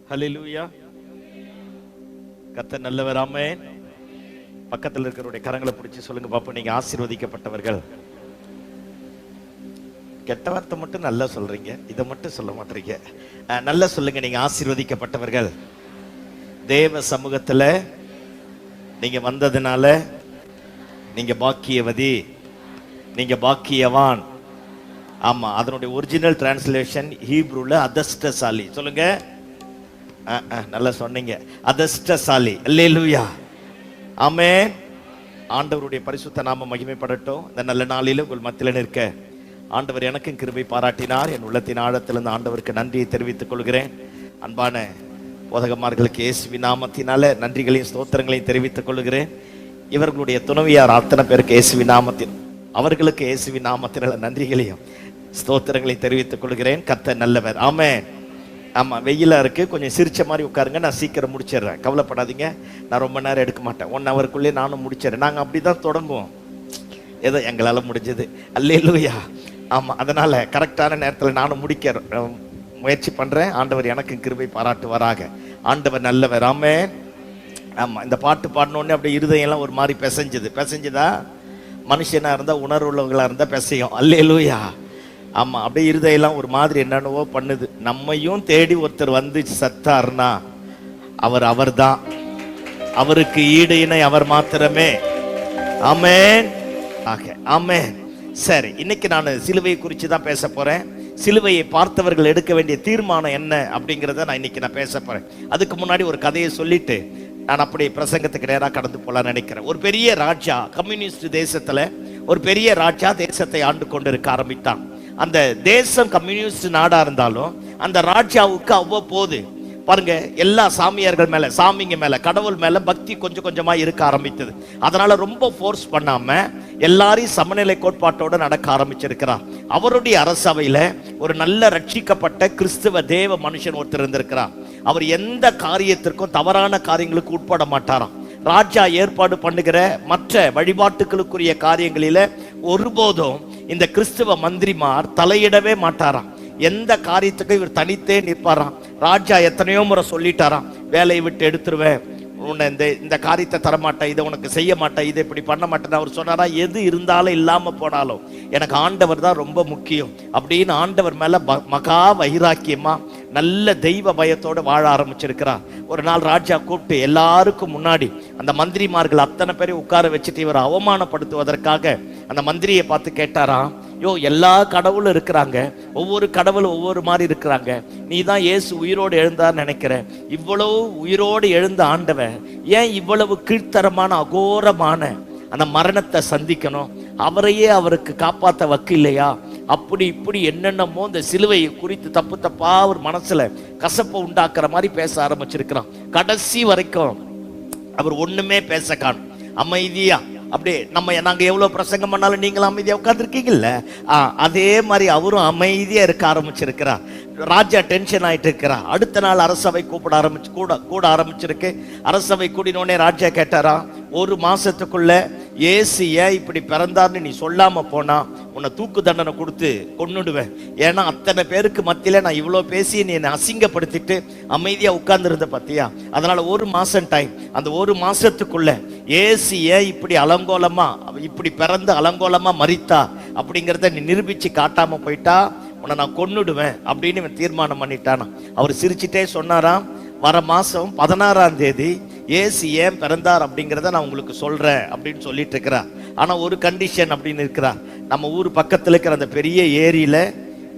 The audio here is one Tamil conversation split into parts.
ஹல்லேலூயா. கர்த்தர் நல்லவர். ஆமென். பக்கத்தில் இருக்கிறவருடைய கரங்களை பிடிச்சி சொல்லுங்க பாப்போம், நீங்க ஆசீர்வதிக்கப்பட்டவர்கள். கெட்ட வார்த்தை மட்டும் நல்லா சொல்றீங்க, இதை மட்டும் சொல்ல மாட்டீங்க. நல்லா சொல்லுங்க, நீங்க ஆசீர்வதிக்கப்பட்டவர்கள். தேவ சமூகத்துல நீங்க வந்ததுனால நீங்க பாக்கியவதி, நீங்க பாக்கியவான். ஆமா, அதனுடைய ஒரிஜினல் டிரான்ஸ்லேஷன் ஹீப்ரூல அதஷ்டசாலி. சொல்லுங்க, நல்லா சொன்னீங்க, அதஷ்டசாலி. அல்லேலூயா. ஆமென். ஆண்டவருடைய பரிசுத்த நாமம் மகிமைப்படட்டும். இந்த நல்ல நாளிலும் உங்கள் மத்தியில் நிற்க ஆண்டவர் எனக்கும் கிருபை பாராட்டினார். என் உள்ளத்தின் ஆழத்திலிருந்து ஆண்டவருக்கு நன்றியை தெரிவித்துக் கொள்கிறேன். அன்பான போதகமார்களுக்கு இயேசுவின் நாமத்தினால நன்றிகளையும் ஸ்தோத்திரங்களையும் தெரிவித்துக் கொள்கிறேன். இவர்களுடைய துணைவியார் அத்தனை பேருக்கு இயேசுவின் நாமத்தின் அவர்களுக்கு இயேசுவின் நாமத்தினால நன்றிகளையும் ஸ்தோத்திரங்களையும் தெரிவித்துக் கொள்கிறேன். கர்த்தர் நல்லவர். ஆமென். ஆமா, வெயிலா இருக்கு, கொஞ்சம் சிரிச்ச மாதிரி உட்காருங்க, நான் சீக்கிரம் முடிச்சிடுறேன். கவலைப்படாதீங்க, நான் ரொம்ப நேரம் எடுக்க மாட்டேன். 1 ஹவருக்குள்ளே நானும் முடிச்சிடுறேன். நாங்கள் அப்படிதான் தொடங்குவோம், ஏதோ எங்களால் முடிஞ்சது. அல்லேலூயா. ஆமாம், அதனால கரெக்டான நேரத்தில் நானும் முடிக்க முயற்சி பண்ணுறேன். ஆண்டவர் எனக்கும் கிருபை பாராட்டுவாராக. ஆண்டவர் நல்லவர். ஆமென். ஆமாம், இந்த பாட்டு பாடினோடனே அப்படியே இருதயம்லாம் ஒரு மாதிரி பிசைஞ்சுதா? மனுஷனாக இருந்தால், உணர்வு உள்ளவங்களாக இருந்தால் பிசையும். அல்லேலூயா. ஆமாம், அப்படியே இருதயெல்லாம் ஒரு மாதிரி என்னென்னவோ பண்ணுது. நம்மையும் தேடி ஒருத்தர் வந்து சத்தார்னா அவர் தான். அவருக்கு ஈடு இணை அவர் மாத்திரமே. ஆமென். ஆமென். சரி, இன்னைக்கு நான் சிலுவையை குறித்து தான் பேச போறேன். சிலுவையை பார்த்தவர்கள் எடுக்க வேண்டிய தீர்மானம் என்ன அப்படிங்கிறத நான் இன்னைக்கு பேச போறேன். அதுக்கு முன்னாடி ஒரு கதையை சொல்லிட்டு நான் அப்படி பிரசங்கத்துக்கு நேராக கடந்து போலான்னு நினைக்கிறேன். ஒரு பெரிய ராஜா, கம்யூனிஸ்ட் தேசத்துல ஒரு பெரிய ராஜா தேசத்தை ஆண்டு கொண்டு இருக்க ஆரம்பித்தான். அந்த தேசம் கம்யூனிஸ்ட் நாடா இருந்தாலும் அந்த ராஜாவுக்கு அவ்வப்போது பாருங்க, எல்லா சாமியார்கள் மேல, சாமிங்க மேல, கடவுள் மேல பக்தி கொஞ்சம் கொஞ்சமா இருக்க ஆரம்பித்தது. அதனால ரொம்ப ஃபோர்ஸ் பண்ணாம எல்லாரையும் சமநிலை கோட்பாட்டோட நடக்க ஆரம்பிச்சிருக்கிறார். அவருடைய அரசவையில ஒரு நல்ல ரட்சிக்கப்பட்ட கிறிஸ்துவ தேவ மனுஷன் ஒருத்தர் இருந்திருக்கிறார். அவர் எந்த காரியத்திற்கும் தவறான காரியங்களுக்கு உட்பட மாட்டாராம். ராஜா ஏற்பாடு பண்ணுகிற மற்ற வழிபாட்டுகளுக்குரிய காரியங்களில ஒருபோதும் இந்த கிறிஸ்துவ மந்திரிமார் தலையிடவே மாட்டாராம். எந்த காரியத்துக்கும் இவர் தனித்தே நிற்பாராம். ராஜா எத்தனையோ முறை சொல்லிட்டாராம், வேலையை விட்டு எடுத்துருவேன், உன்னை இந்த காரியத்தை தரமாட்டேன், இதை உனக்கு செய்ய மாட்டேன், இதை இப்படி பண்ண மாட்டேன். அவர் சொன்னாரா, எது இருந்தாலும் இல்லாம போனாலும் எனக்கு ஆண்டவர் தான் ரொம்ப முக்கியம் அப்படின்னு ஆண்டவர் மேல மகா வைராக்கியமா நல்ல தெய்வ பயத்தோடு வாழ ஆரம்பிச்சிருக்கிறார். ஒரு நாள் ராஜா கூப்பிட்டு எல்லாருக்கும் முன்னாடி அந்த மந்திரிமார்கள் அத்தனை பேரையும் உட்கார வச்சுட்டு இவரை அவமானப்படுத்துவதற்காக அந்த மந்திரியை பார்த்து கேட்டாராம், யோ, எல்லா கடவுளும் இருக்கிறாங்க, ஒவ்வொரு கடவுளும் ஒவ்வொரு மாதிரி இருக்கிறாங்க, நீ தான் இயேசு உயிரோடு எழுந்தான்னு நினைக்கிற, இவ்வளவு உயிரோடு எழுந்த ஆண்டவன் ஏன் இவ்வளவு கீழ்த்தரமான அகோரமான அந்த மரணத்தை சந்திக்கணும்? அவருக்கு காப்பாற்ற வக்கு இல்லையா? அப்படி இப்படி என்னென்னமோ இந்த சிலுவையை குறித்து தப்பு தப்பா ஒரு மனசுல கசப்பை உண்டாக்குற மாதிரி பேச ஆரம்பிச்சிருக்கிறான். கடைசி வரைக்கும் அவர் ஒண்ணுமே பேச காணும், அமைதியா. அப்படியே நாங்க எவ்வளவு பிரசங்கம் பண்ணாலும் நீங்களும் அமைதியா உட்கார்ந்துருக்கீங்கல்ல, அதே மாதிரி அவரும் அமைதியா இருக்க ஆரம்பிச்சிருக்கிறார். ராஜா டென்ஷன் ஆயிட்டு இருக்கிறா. அடுத்த நாள் அரசவை கூட ஆரம்பிச்சிருக்கு. அரசவை கூடினோடனே ராஜா கேட்டாரா, 1 மாசத்துக்குள்ள ஏசு ஏன் இப்படி பிறந்தார்னு நீ சொல்லாம போனா உன்னை தூக்கு தண்டனை கொடுத்து கொன்னுடுவேன். ஏன்னா அத்தனை பேருக்கு மத்தியில நான் இவ்வளவு பேசி நீ என்னை அசிங்கப்படுத்திட்டு அமைதியா உட்கார்ந்து இருந்த பத்தியா, அதனால 1 மாசம் டைம். அந்த 1 மாசத்துக்குள்ள ஏசு ஏன் இப்படி அலங்கோலமா, இப்படி பிறந்து அலங்கோலமா மரித்தா அப்படிங்கிறத நீ நிரூபிச்சு காட்டாம போயிட்டா உன்னை நான் கொன்னுடுவேன் அப்படின்னு இவன் தீர்மானம் பண்ணிட்டானா. அவர் சிரிச்சுட்டே சொன்னாராம், வர மாசம் 16ஆம் தேதி ஏசு ஏன் பிறந்தார் அப்படிங்கிறத நான் உங்களுக்கு சொல்றேன் அப்படின்னு சொல்லிட்டு இருக்கிறார். ஆனா ஒரு கண்டிஷன் அப்படின்னு இருக்கிறார், நம்ம ஊர் பக்கத்துல இருக்கிற அந்த பெரிய ஏரியில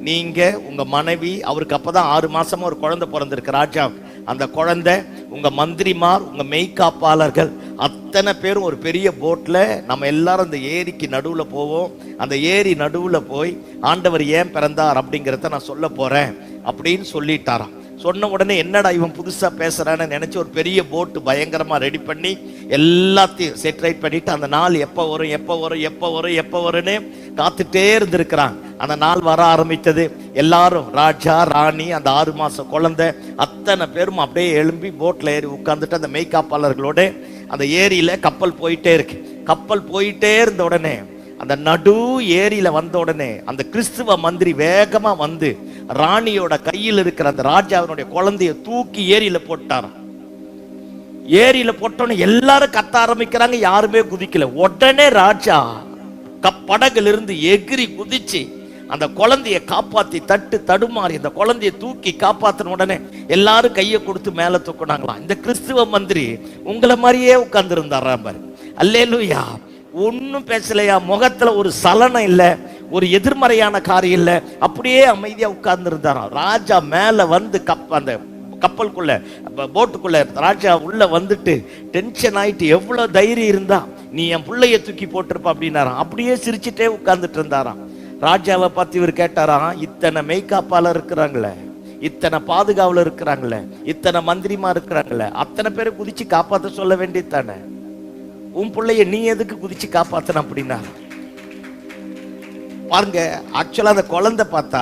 நீங்க, உங்க மனைவி, அவருக்கு அப்பதான் 6 மாசமா ஒரு குழந்தை பிறந்திருக்கு ராஜா. அந்த குழந்தை, உங்க மந்திரிமார், உங்க மெய்காப்பாளர்கள் அத்தனை பேரும் ஒரு பெரிய போட்ல நம்ம எல்லாரும் அந்த ஏரிக்கு நடுவுல போவோம். அந்த ஏரி நடுவுல போய் ஆண்டவர் ஏன் பிறந்தார் அப்படிங்கிறத நான் சொல்ல போறேன் அப்படின்னு சொல்லிட்டாராம். சொன்ன உடனே என்னடா இவன் புதுசா பேசுறான்னு நினைச்சு ஒரு பெரிய போட்டு பயங்கரமா ரெடி பண்ணி எல்லாத்தையும் செட்ரைட் பண்ணிட்டு அந்த நாள் எப்ப வரும்னு காத்துட்டே இருந்திருக்கிறான். அந்த நாள் வர ஆரம்பித்தது. எல்லாரும், ராஜா, ராணி, அந்த 6 மாசம் குழந்தை அத்தனை பேரும் அப்படியே எழும்பி போட்ல ஏறி உட்கார்ந்துட்டு அந்த மெய்காப்பாளர்களோட அந்த ஏரியில கப்பல் போயிட்டே இருக்கு. கப்பல் போயிட்டே இருந்த உடனே அந்த நடு ஏரியில வந்த உடனே அந்த கிறிஸ்துவ மந்திரி வேகமா வந்து ராணியோட கையில் இருக்கிற அந்த ராஜாவினுடைய குழந்தைய தூக்கி ஏரியில போட்டாராம். ஏரியில போட்டோன்னு எல்லாரும் கத்த ஆரம்பிக்கிறாங்க, யாருமே குதிக்கல. உடனே ராஜா படகுல இருந்து எகிரி குதிச்சு அந்த குழந்தைய காப்பாத்தி தட்டு தடுமாறி அந்த குழந்தைய தூக்கி காப்பாத்தின உடனே எல்லாரும் கையை கொடுத்து மேல தூக்குனாங்களாம். இந்த கிறிஸ்துவ மந்திரி உங்களை மாதிரியே உட்கார்ந்து இருந்தாராம். அல்லேலூயா. ஒன்னும் பேசலையா, முகத்துல ஒரு சலனம் இல்ல, ஒரு எதிர்மறையான காரியம் இல்ல, அப்படியே அமைதியா உட்கார்ந்து இருந்தாராம். ராஜா மேல வந்து அந்த கப்பலுக்குள்ள போட்டுக்குள்ள ராஜா உள்ள வந்துட்டு டென்ஷன் ஆயிட்டு, எவ்வளவு தைரியம் இருந்தா நீ என் பிள்ளைய தூக்கி போட்டிருப்ப அப்படின்னாராம். அப்படியே சிரிச்சுட்டே உட்கார்ந்துட்டு இருந்தாராம். ராஜாவை பார்த்து இவர் கேட்டாராம், இத்தனை மெய்காப்பாளர் இருக்கிறாங்களே, இத்தனை பாதுகாவலர் இருக்கிறாங்களே, இத்தனை மந்திரிமா இருக்கிறாங்களே, அத்தனை பேரை குதிச்சு காப்பாற்ற சொல்ல வேண்டியது தானே, உன் பிள்ளைய நீ எதுக்கு குதிச்சு காப்பாத்தன அப்படின்னா பாருங்க. ஆக்சுவலா அந்த குழந்தை பார்த்தா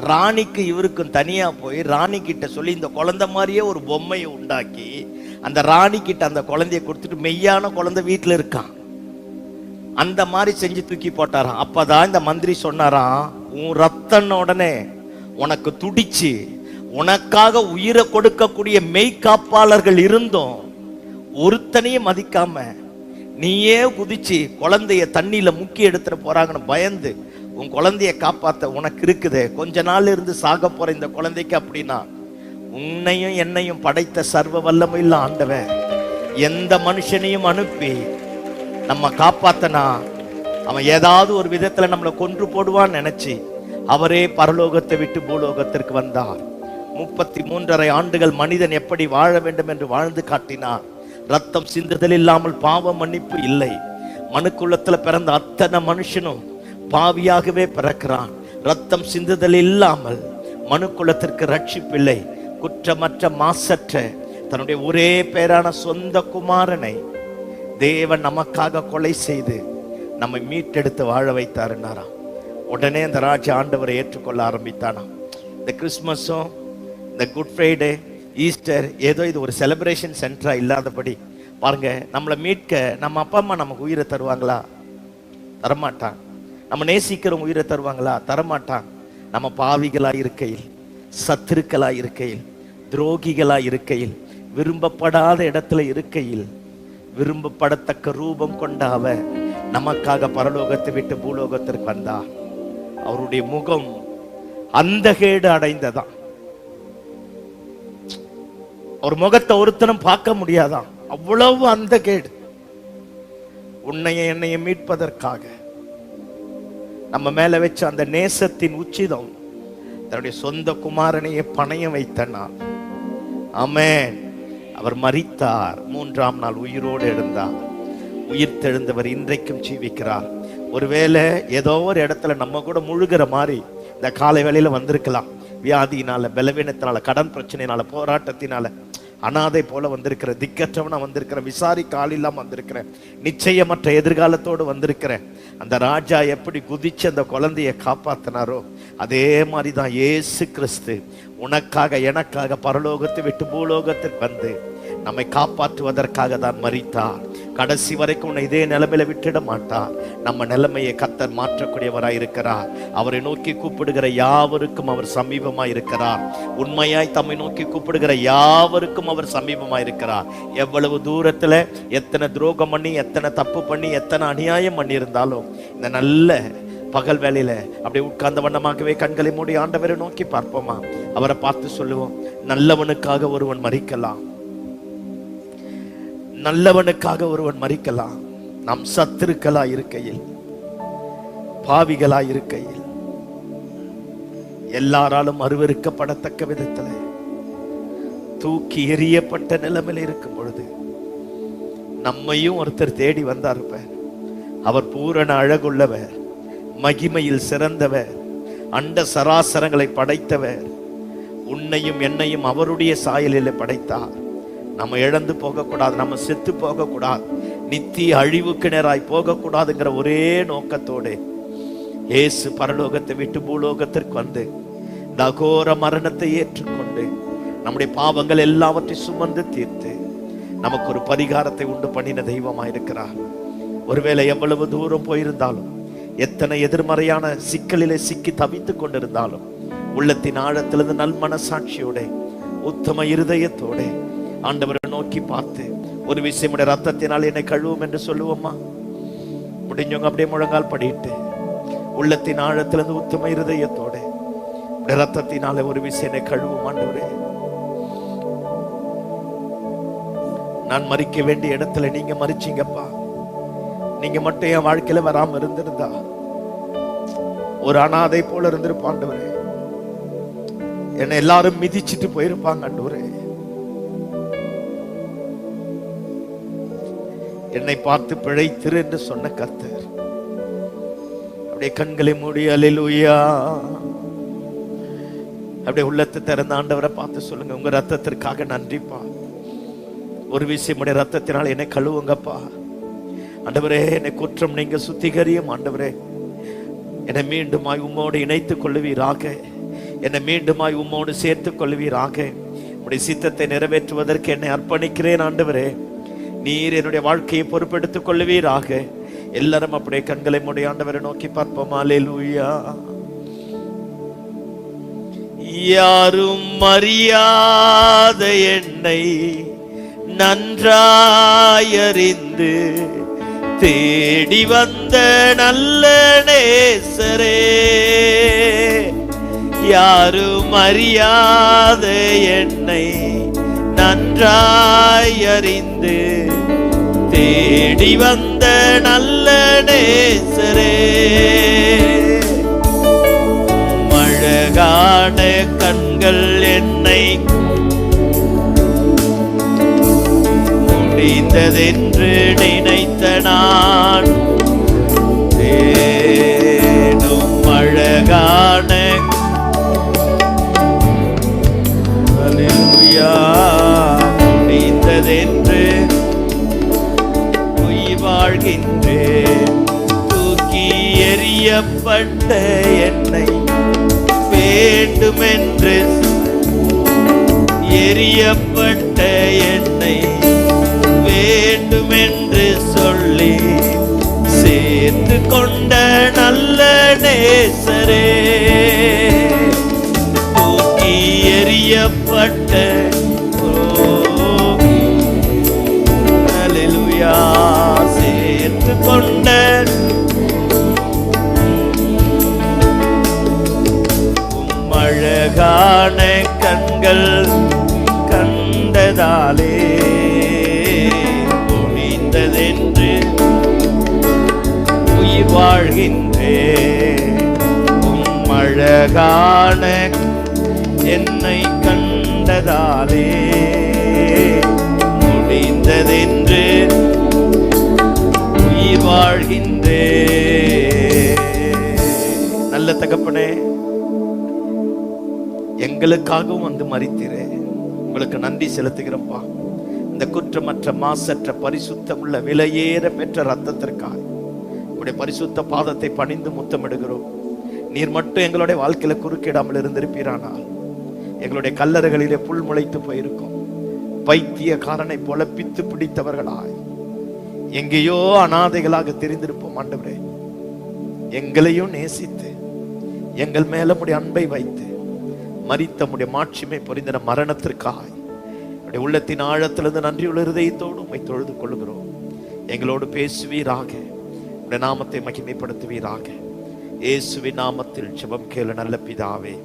ராணிக்கு இவருக்கும் தனியா போய் ராணி கிட்ட சொல்லி இந்த குழந்தை மாதிரியே ஒரு பொம்மையை உண்டாக்கி அந்த ராணி கிட்ட அந்த குழந்தைய கொடுத்துட்டு, மெய்யான குழந்தை வீட்டுல இருக்கான், அந்த மாதிரி செஞ்சு தூக்கி போட்டாராம். அப்பதான் இந்த மந்திரி சொன்னாராம், உன் ரத்தன உடனே உனக்கு துடிச்சு உனக்காக உயிரை கொடுக்கக்கூடிய மெய்காப்பாளர்கள் இருந்தும் ஒருத்தனையும் மதிக்காம நீயே குதிச்சு குழந்தைய தண்ணியில முக்கி எடுத்துட்டு போறாங்கன்னு பயந்து உன் குழந்தைய காப்பாத்த உனக்கு இருக்குது. கொஞ்ச நாள் இருந்து சாக போற இந்த குழந்தைக்கு அப்படின்னா, உன்னையும் என்னையும் படைத்த சர்வ வல்லமையுள்ள ஆண்டவன் எந்த மனுஷனையும் அனுப்பி நம்ம காப்பாத்தனா அவன் ஏதாவது ஒரு விதத்துல நம்மளை கொன்று போடுவான்னு நினைச்சு அவரே பரலோகத்தை விட்டு பூலோகத்திற்கு வந்தார். 33.5 ஆண்டுகள் மனிதன் எப்படி வாழ வேண்டும் என்று வாழ்ந்து காட்டினார். ரத்தம் சிந்துதல் இல்லாமல் பாவ மன்னிப்பு இல்லை. மனுக்குலத்துல பிறந்த அத்தனை மனுஷனும் பாவியாகவே பிறக்கிறான். ரத்தம் சிந்துதல் இல்லாமல் மனுக்குலத்திற்கு ரட்சிப்பில்லை. குற்றமற்ற மாசற்ற தன்னுடைய ஒரே பேரான சொந்த குமாரனை தேவன் நமக்காக கொலை செய்து நம்மை மீட்டெடுத்து வாழ வைத்தாருன்னாராம். உடனே அந்த ராஜா ஆண்டவரை ஏற்றுக்கொள்ள ஆரம்பித்தானாம். இந்த கிறிஸ்மஸும் இந்த குட் ஃப்ரைடே ஈஸ்டர் ஏதோ இது ஒரு செலிப்ரேஷன் சென்டரா இல்லாதபடி பாருங்க, நம்மளை மீட்க நம்ம அப்பா அம்மா நமக்கு உயிரை தருவாங்களா? தரமாட்டான். நம்ம நேசிக்கிறவங்க உயிரை தருவாங்களா? தரமாட்டான். நம்ம பாவிகளா இருக்கையில், சத்துருக்களா இருக்கையில், துரோகிகளா இருக்கையில், விரும்பப்படாத இடத்துல இருக்கையில் விரும்பப்படத்தக்க ரூபம் கொண்ட அவர் நமக்காக பரலோகத்தை விட்டு பூலோகத்திற்கு வந்தார். அவருடைய முகம் அந்த கேடு அடைந்ததான். ஒரு முகத்தை ஒருத்தனும் பார்க்க முடியாதான், அவ்வளவு அந்த கேடு. உன்னைய என்னைய மீட்பதற்காக நம்ம மேல வச்ச அந்த நேசத்தின் உச்சிதம் தன்னுடைய சொந்த குமாரனையே பணையம் வைத்தனார். ஆமென். அவர் மரித்தார், 3ஆம் நாள் உயிரோடு எழுந்தார். உயிர் தெழுந்தவர் இன்றைக்கும் ஜீவிக்கிறார். ஒருவேளை ஏதோ ஒரு இடத்துல நம்ம கூட முழுகிற மாதிரி இந்த காலை வேளையில வந்திருக்கலாம். வியாதியினால, பலவீனத்தினால, கடன் பிரச்சனையினால, போராட்டத்தினால, அனாதை போல வந்திருக்கிற, திக்கற்றவனா வந்திருக்கிற, விசாரிக்க ஆள் இல்லாம வந்திருக்கிற, நிச்சயமற்ற எதிர்காலத்தோடு வந்திருக்கிற, அந்த ராஜா எப்படி குதிச்சு அந்த குழந்தைய காப்பாத்தினாரோ அதே மாதிரிதான் இயேசு கிறிஸ்து உனக்காக எனக்காக பரலோகத்தை விட்டு பூலோகத்திற்கு வந்து நம்மை காப்பாற்றுவதற்காக தான் மரித்தார். கடைசி வரைக்கும் உன்னை இதே நிலைமையில விட்டுட மாட்டார். நம்ம நிலைமையை கர்த்தர் மாற்றக்கூடியவராய் இருக்கிறார். அவரை நோக்கி கூப்பிடுகிற யாவருக்கும் அவர் சமீபமாய் இருக்கிறார். உண்மையாய் தம்மை நோக்கி கூப்பிடுகிற யாவருக்கும் அவர் சமீபமாய் இருக்கிறார். எவ்வளவு தூரத்துல எத்தனை துரோகம் பண்ணி, எத்தனை தப்பு பண்ணி, எத்தனை அநியாயம் பண்ணி இருந்தாலும் இந்த நல்ல பகல் வேளையில அப்படியே உட்கார்ந்த வண்ணமாகவே கண்களை மூடி ஆண்டவரை நோக்கி பார்ப்போமா? அவரை பார்த்து சொல்லுவோம், நல்லவனுக்காக ஒருவன் மரிக்கலாம், நல்லவனுக்காக ஒருவன் மரிக்கலாம். நாம் சத்துருக்களா இருக்கையில், பாவிகளா இருக்கையில், எல்லாராலும் அருவருக்கப்படத்தக்க விதத்துல தூக்கி எறியப்பட்ட நிலைமையில் இருக்கும் பொழுது நம்மையும் ஒருத்தர் தேடி வந்தார். அவர் பூரண அழகுள்ளவர், மகிமையில் சிறந்தவர், அண்ட சராசரங்களை படைத்தவர். உன்னையும் என்னையும் அவருடைய சாயலில் படைத்தார். நம்ம இழந்து போகக்கூடாது, நம்ம செத்து போகக்கூடாது, நித்திய அழிவுக்கு நேராய் போகக்கூடாதுங்கிற ஒரே நோக்கத்தோடு இயேசு பரலோகத்தை விட்டு பூலோகத்திற்கு வந்து இந்த அகோர மரணத்தை ஏற்றுக்கொண்டு நம்முடைய பாவங்கள் எல்லாவற்றையும் சுமந்து தீர்த்து நமக்கு ஒரு பரிகாரத்தை உண்டு பண்ணின தெய்வமாயிருக்கிறார். ஒருவேளை எவ்வளவு தூரம் போயிருந்தாலும், எத்தனை எதிர்மறையான சிக்கலிலே சிக்கி தவித்துக் கொண்டிருந்தாலும் உள்ளத்தின் ஆழத்திலிருந்து நல் மனசாட்சியோட உத்தம இருதயத்தோட ஆண்டவரை நோக்கி பார்த்து ஒரு விஷயம், ரத்தத்தினால் என்னை கழுவும் என்று சொல்லுவோமா? முடிஞ்சவங்க அப்படியே முழங்கால் படிட்டு உள்ளத்தின் ஆழத்திலிருந்து உத்தம இருதயத்தோட ரத்தத்தினால ஒரு விஷயம் என்னை கழுவும் ஆண்டவரே. நான் மறிக்க வேண்டிய இடத்துல நீங்க மறிச்சீங்கப்பா. நீங்க மட்டும் என் வாழ்க்கையில வராம இருந்திருந்தா ஒரு அனாதை போல இருந்திருப்பாண்டவரே. என்னை எல்லாரும் மிதிச்சிட்டு போயிருப்பாங்க ஆண்டவரே. என்னை பார்த்து பிழைத்திரு என்று சொன்ன கர்த்தர் அப்படியே கண்களை மூடி அல்லேலூயா அப்படியே உள்ளத்தை திறந்த ஆண்டவரை பார்த்து சொல்லுங்க, உங்க ரத்தத்திற்காக நன்றிப்பா. ஒரு விஷயம், உடைய ரத்தத்தினால் என்னை கழுவுங்கப்பா ஆண்டவரே. என்னை குற்றம் நீங்க சுத்திகரியும் ஆண்டவரே. என்னை மீண்டுமாய் உம்மோடு இணைத்துக் கொள்ளுவீராக. என்னை மீண்டுமாய் உம்மோடு சேர்த்துக் கொள்ளுவீராக. உடைய சித்தத்தை நிறைவேற்றுவதற்கு என்னை அர்ப்பணிக்கிறேன் ஆண்டவரே. நீர் என்னுடைய வாழ்க்கையை பொறுப்பெடுத்துக் கொள்ளுவீராக. எல்லாரும் அப்படியே கண்களை மூடி ஆண்டவரை நோக்கி பார்ப்போம். அல்லேலூயா. யாரும் அறியாத என்னை நன்றாயறிந்து தேடி வந்த நல்ல நேசரே. யாரும் அறியாத என்னை நன்றாயறிந்து தேடி வந்த நல்ல நேசரே. அழகான கண்கள் என்னை முடிந்ததென்று நினைத்த நான் தேடும் அழகான அல்லேலூயா முடிந்ததென்று உயிர் வாழ்கின்றேன். தூக்கி எறியப்பட்ட என்னை வேண்டுமென்று எரியப்பட்ட என்னை வேண்டுமென்று சொல்லி சேர்த்து கொண்ட நல்ல நேசரே. தூக்கி எறியப்பட்ட அல்லேலூயா சேர்த்து கொண்ட அழகான கண்கள் கண்டதாலே முடிந்ததென்று உயிர் வாழ்கின்றேன். அழகான என்னை கண்டதாலே முடிந்ததென்று உயிர் வாழ்கின்றேன். நல்ல தகப்பனே, எங்களுக்காகவும் வந்து மரித்தீரே, உங்களுக்கு நன்றி செலுத்துகிறோம்ப்பா. இந்த குற்றமற்ற மாசற்ற பரிசுத்தம் உள்ள விலையேற பெற்ற ரத்தத்திற்காக உடைய பரிசுத்த பாதத்தை பணிந்து முத்தமிடுகிறோம். நீர் மட்டும் எங்களுடைய வாழ்க்கையில குறுக்கிடாமல் இருந்திருப்பீரானால் எங்களுடைய கல்லறைகளிலே புல் முளைத்து போயிருக்கும். பைத்தியக்காரனை போல பித்து பிடித்தவர்களாய் எங்கேயோ அனாதைகளாக தெரிந்திருப்போம். ஆண்டவரே, எங்களையும் நேசித்து எங்கள் மேல உடைய அன்பை வைத்து மரித்த உடைய மாட்சிமை பொரிந்தன மரணத்திற்காய் உள்ளத்தின் ஆழத்திலிருந்து நன்றியுள்ள இருதயத்தோடு உம்மை தொழுது கொள்கிறோம். எங்களோடு பேசுவீராக, உடைய நாமத்தை மகிமைப்படுத்துவீராக. இயேசுவின் நாமத்தில் ஜெபம் கேளு நல்ல பிதாவே,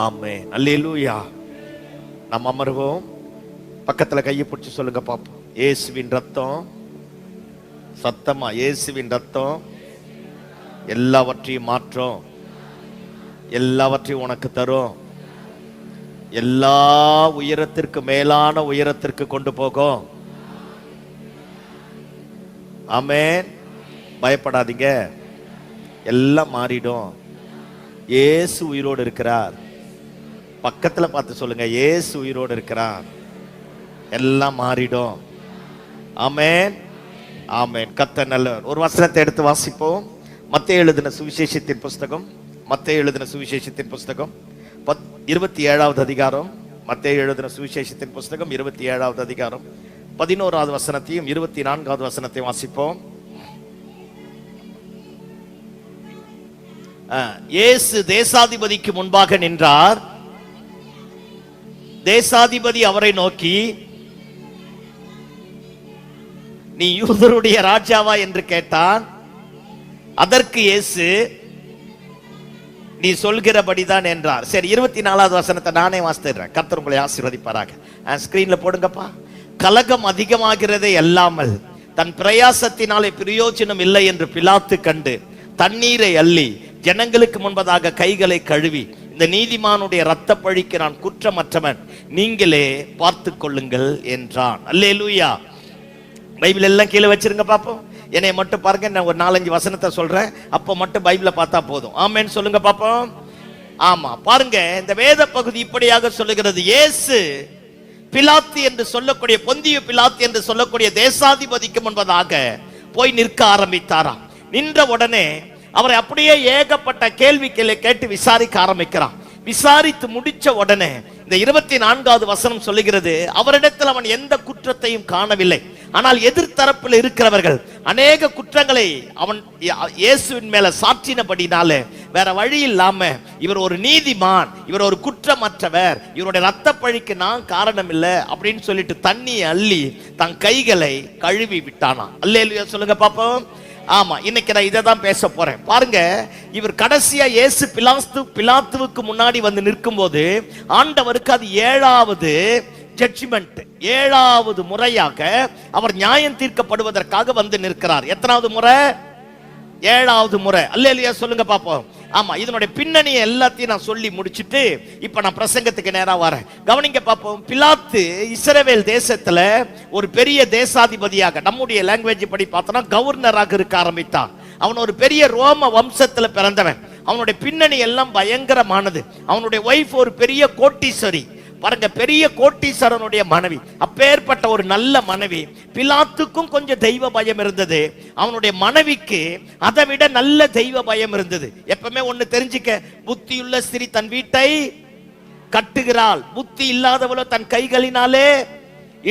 ஆமென். அல்லேலூயா. நாம் அமர்வோம். பக்கத்துல கையை பிடிச்சி சொல்லுங்க பாப்போம். இயேசுவின் ரத்தம், சத்தமா, இயேசுவின் ரத்தம் எல்லாவற்றையும் மாற்றும், எல்லாவற்றையும் உனக்கு தரும், எல்லா உயரத்திற்கு மேலான உயரத்திற்கு கொண்டு போகும். ஆமென். பயப்படாதீங்க, எல்லாம் மாறிடும். இயேசு உயிரோடு இருக்கிறார். பக்கத்துல பார்த்து சொல்லுங்க, இயேசு உயிரோடு இருக்கிறார், எல்லாம் மாறிடும். ஆமென், ஆமென். கர்த்தர் நல்லவர். ஒரு வசனத்தை எடுத்து வாசிப்போம். மத்தேயு எழுதின சுவிசேஷத்தின் புஸ்தகம், மத்தேயு எழுதின சுவிசேஷத்தின் புஸ்தகம் 27வது அதிகாரம். மத்தேயு எழுதின சுவிசேஷத்தின் புஸ்தகம் 27வது அதிகாரம் 11வது வசனத்தையும் 24வது வசனத்தையும் வாசிப்போம். இயேசு தேசாதிபதிக்கு முன்பாக நின்றார். தேசாதிபதி அவரை நோக்கி, நீ யூதருடைய ராஜாவா என்று கேட்டான். அதற்கு இயேசு, நீ சொல்கிறபடிதான் என்றார். சரி, 24வது வசனத்தை நானே வாசித்துறேன். கர்த்தர் உங்களை ஆசீர்வதிப்பாராக. ஸ்கிரீன்ல போடுங்கப்பா. கலகம் அதிகமாகிறதே அல்லாமல் தன் பிரயாசத்தினாலே பிரயோஜனம் இல்லை என்று பிலாத்து கண்டு தண்ணீரை அள்ளி ஜனங்களுக்கு முன்பதாக கைகளை கழுவி, இந்த நீதிமானுடைய இரத்த பழிக்கு நான் குற்றமற்றவன், நீங்களே பார்த்து கொள்ளுங்கள் என்றான். அல்லேலூயா. பைபிள் எல்லாம் கீழே வச்சிருங்க பாப்போம். என்னை மட்டும் பாருங்க, நான் ஒரு 4-5 வசனத்தை சொல்றேன், அப்போ மட்டும் பைபிளை பார்த்தா போதும். ஆமென் சொல்லுங்க பாப்போம். ஆமா, பாருங்க, இந்த வேத பகுதி இப்படியாக சொல்லுகிறது. இயேசு பிலாத்து என்று சொல்லக்கூடிய, பொந்திய பிலாத்து என்று சொல்லக்கூடிய தேசாதிபதிக்கு முன்பதாக போய் நிற்க ஆரம்பித்தாராம். நின்ற உடனே அவரை அப்படியே ஏகப்பட்ட கேள்விகளை கேட்டு விசாரிக்க ஆரம்பிக்கிறான். விசாரித்து முடிச்ச உடனே இந்த 24வது வசனம் சொல்லுகிறது, அவரிடத்தில் அவன் எந்த குற்றத்தையும் காணவில்லை. ஆனால் எதிர்த்தரப்பில் இருக்கிறவர்கள் அநேக குற்றங்களை அவன் இயேசுவின் மேல சாற்றினபடினால வேற வழி இல்லாம, இவர் ஒரு நீதிமான், இவர் ஒரு குற்றமற்றவர், இவருடைய ரத்த பழிக்கு நான் காரணம் இல்லை அப்படின்னு சொல்லிட்டு தண்ணி அள்ளி தன் கைகளை கழுவி விட்டானா. அல்லேலூயா சொல்லுங்க பாப்போம். ஆமா, இன்னைக்கு நான் இதை தான் பேச போறேன். பாருங்க, இவர் கடைசியா இயேசு பிலாத்துவுக்கு முன்னாடி வந்து நிற்கும் போது ஆண்டவருக்கு அது 7வது ஜட்ஜ்மெண்ட், 7வது முறையாக அவர் நியாயம் தீர்க்கப்படுவதற்காக வந்து நிற்கிறார். எத்தனாவது முறை? 7வது முறை. அல்லேலூயா சொல்லுங்க பாப்போம். ஆமா, இதனுடைய பின்னணியை எல்லாத்தையும் நான் சொல்லி முடிச்சிட்டு இப்ப நான் பிரசங்கத்துக்கு நேரா வரேன். கவனிங்க பாப்போம். பிலாத்து இஸ்ரவேல் தேசத்துல ஒரு பெரிய தேசாதிபதியாக, நம்முடைய லாங்குவேஜ் படி பார்த்தோம்னா கவர்னராக இருக்க ஆரம்பித்தான். அவன் ஒரு பெரிய ரோம வம்சத்துல பிறந்தவன். அவனுடைய பின்னணி எல்லாம் பயங்கரமானது. அவனுடைய ஒய்ஃப் ஒரு பெரிய கோட்டீஸ்வரி. பாருங்க, பெரிய கோட்டீஸ்வரனுடைய மனைவி. அப்பேற்பட்ட ஒரு நல்ல மனைவி. பிலாத்துக்கும் கொஞ்சம் தெய்வ பயம் இருந்தது, அவனுடைய மனைவிக்கு அதை விட நல்ல தெய்வ பயம் இருந்தது. எப்பவுமே ஒண்ணு தெரிஞ்சுக்க, புத்தியுள்ள ஸ்திரீ தன் வீட்டை கட்டுகிறாள், புத்தி இல்லாதவளோ தன் கைகளினாலே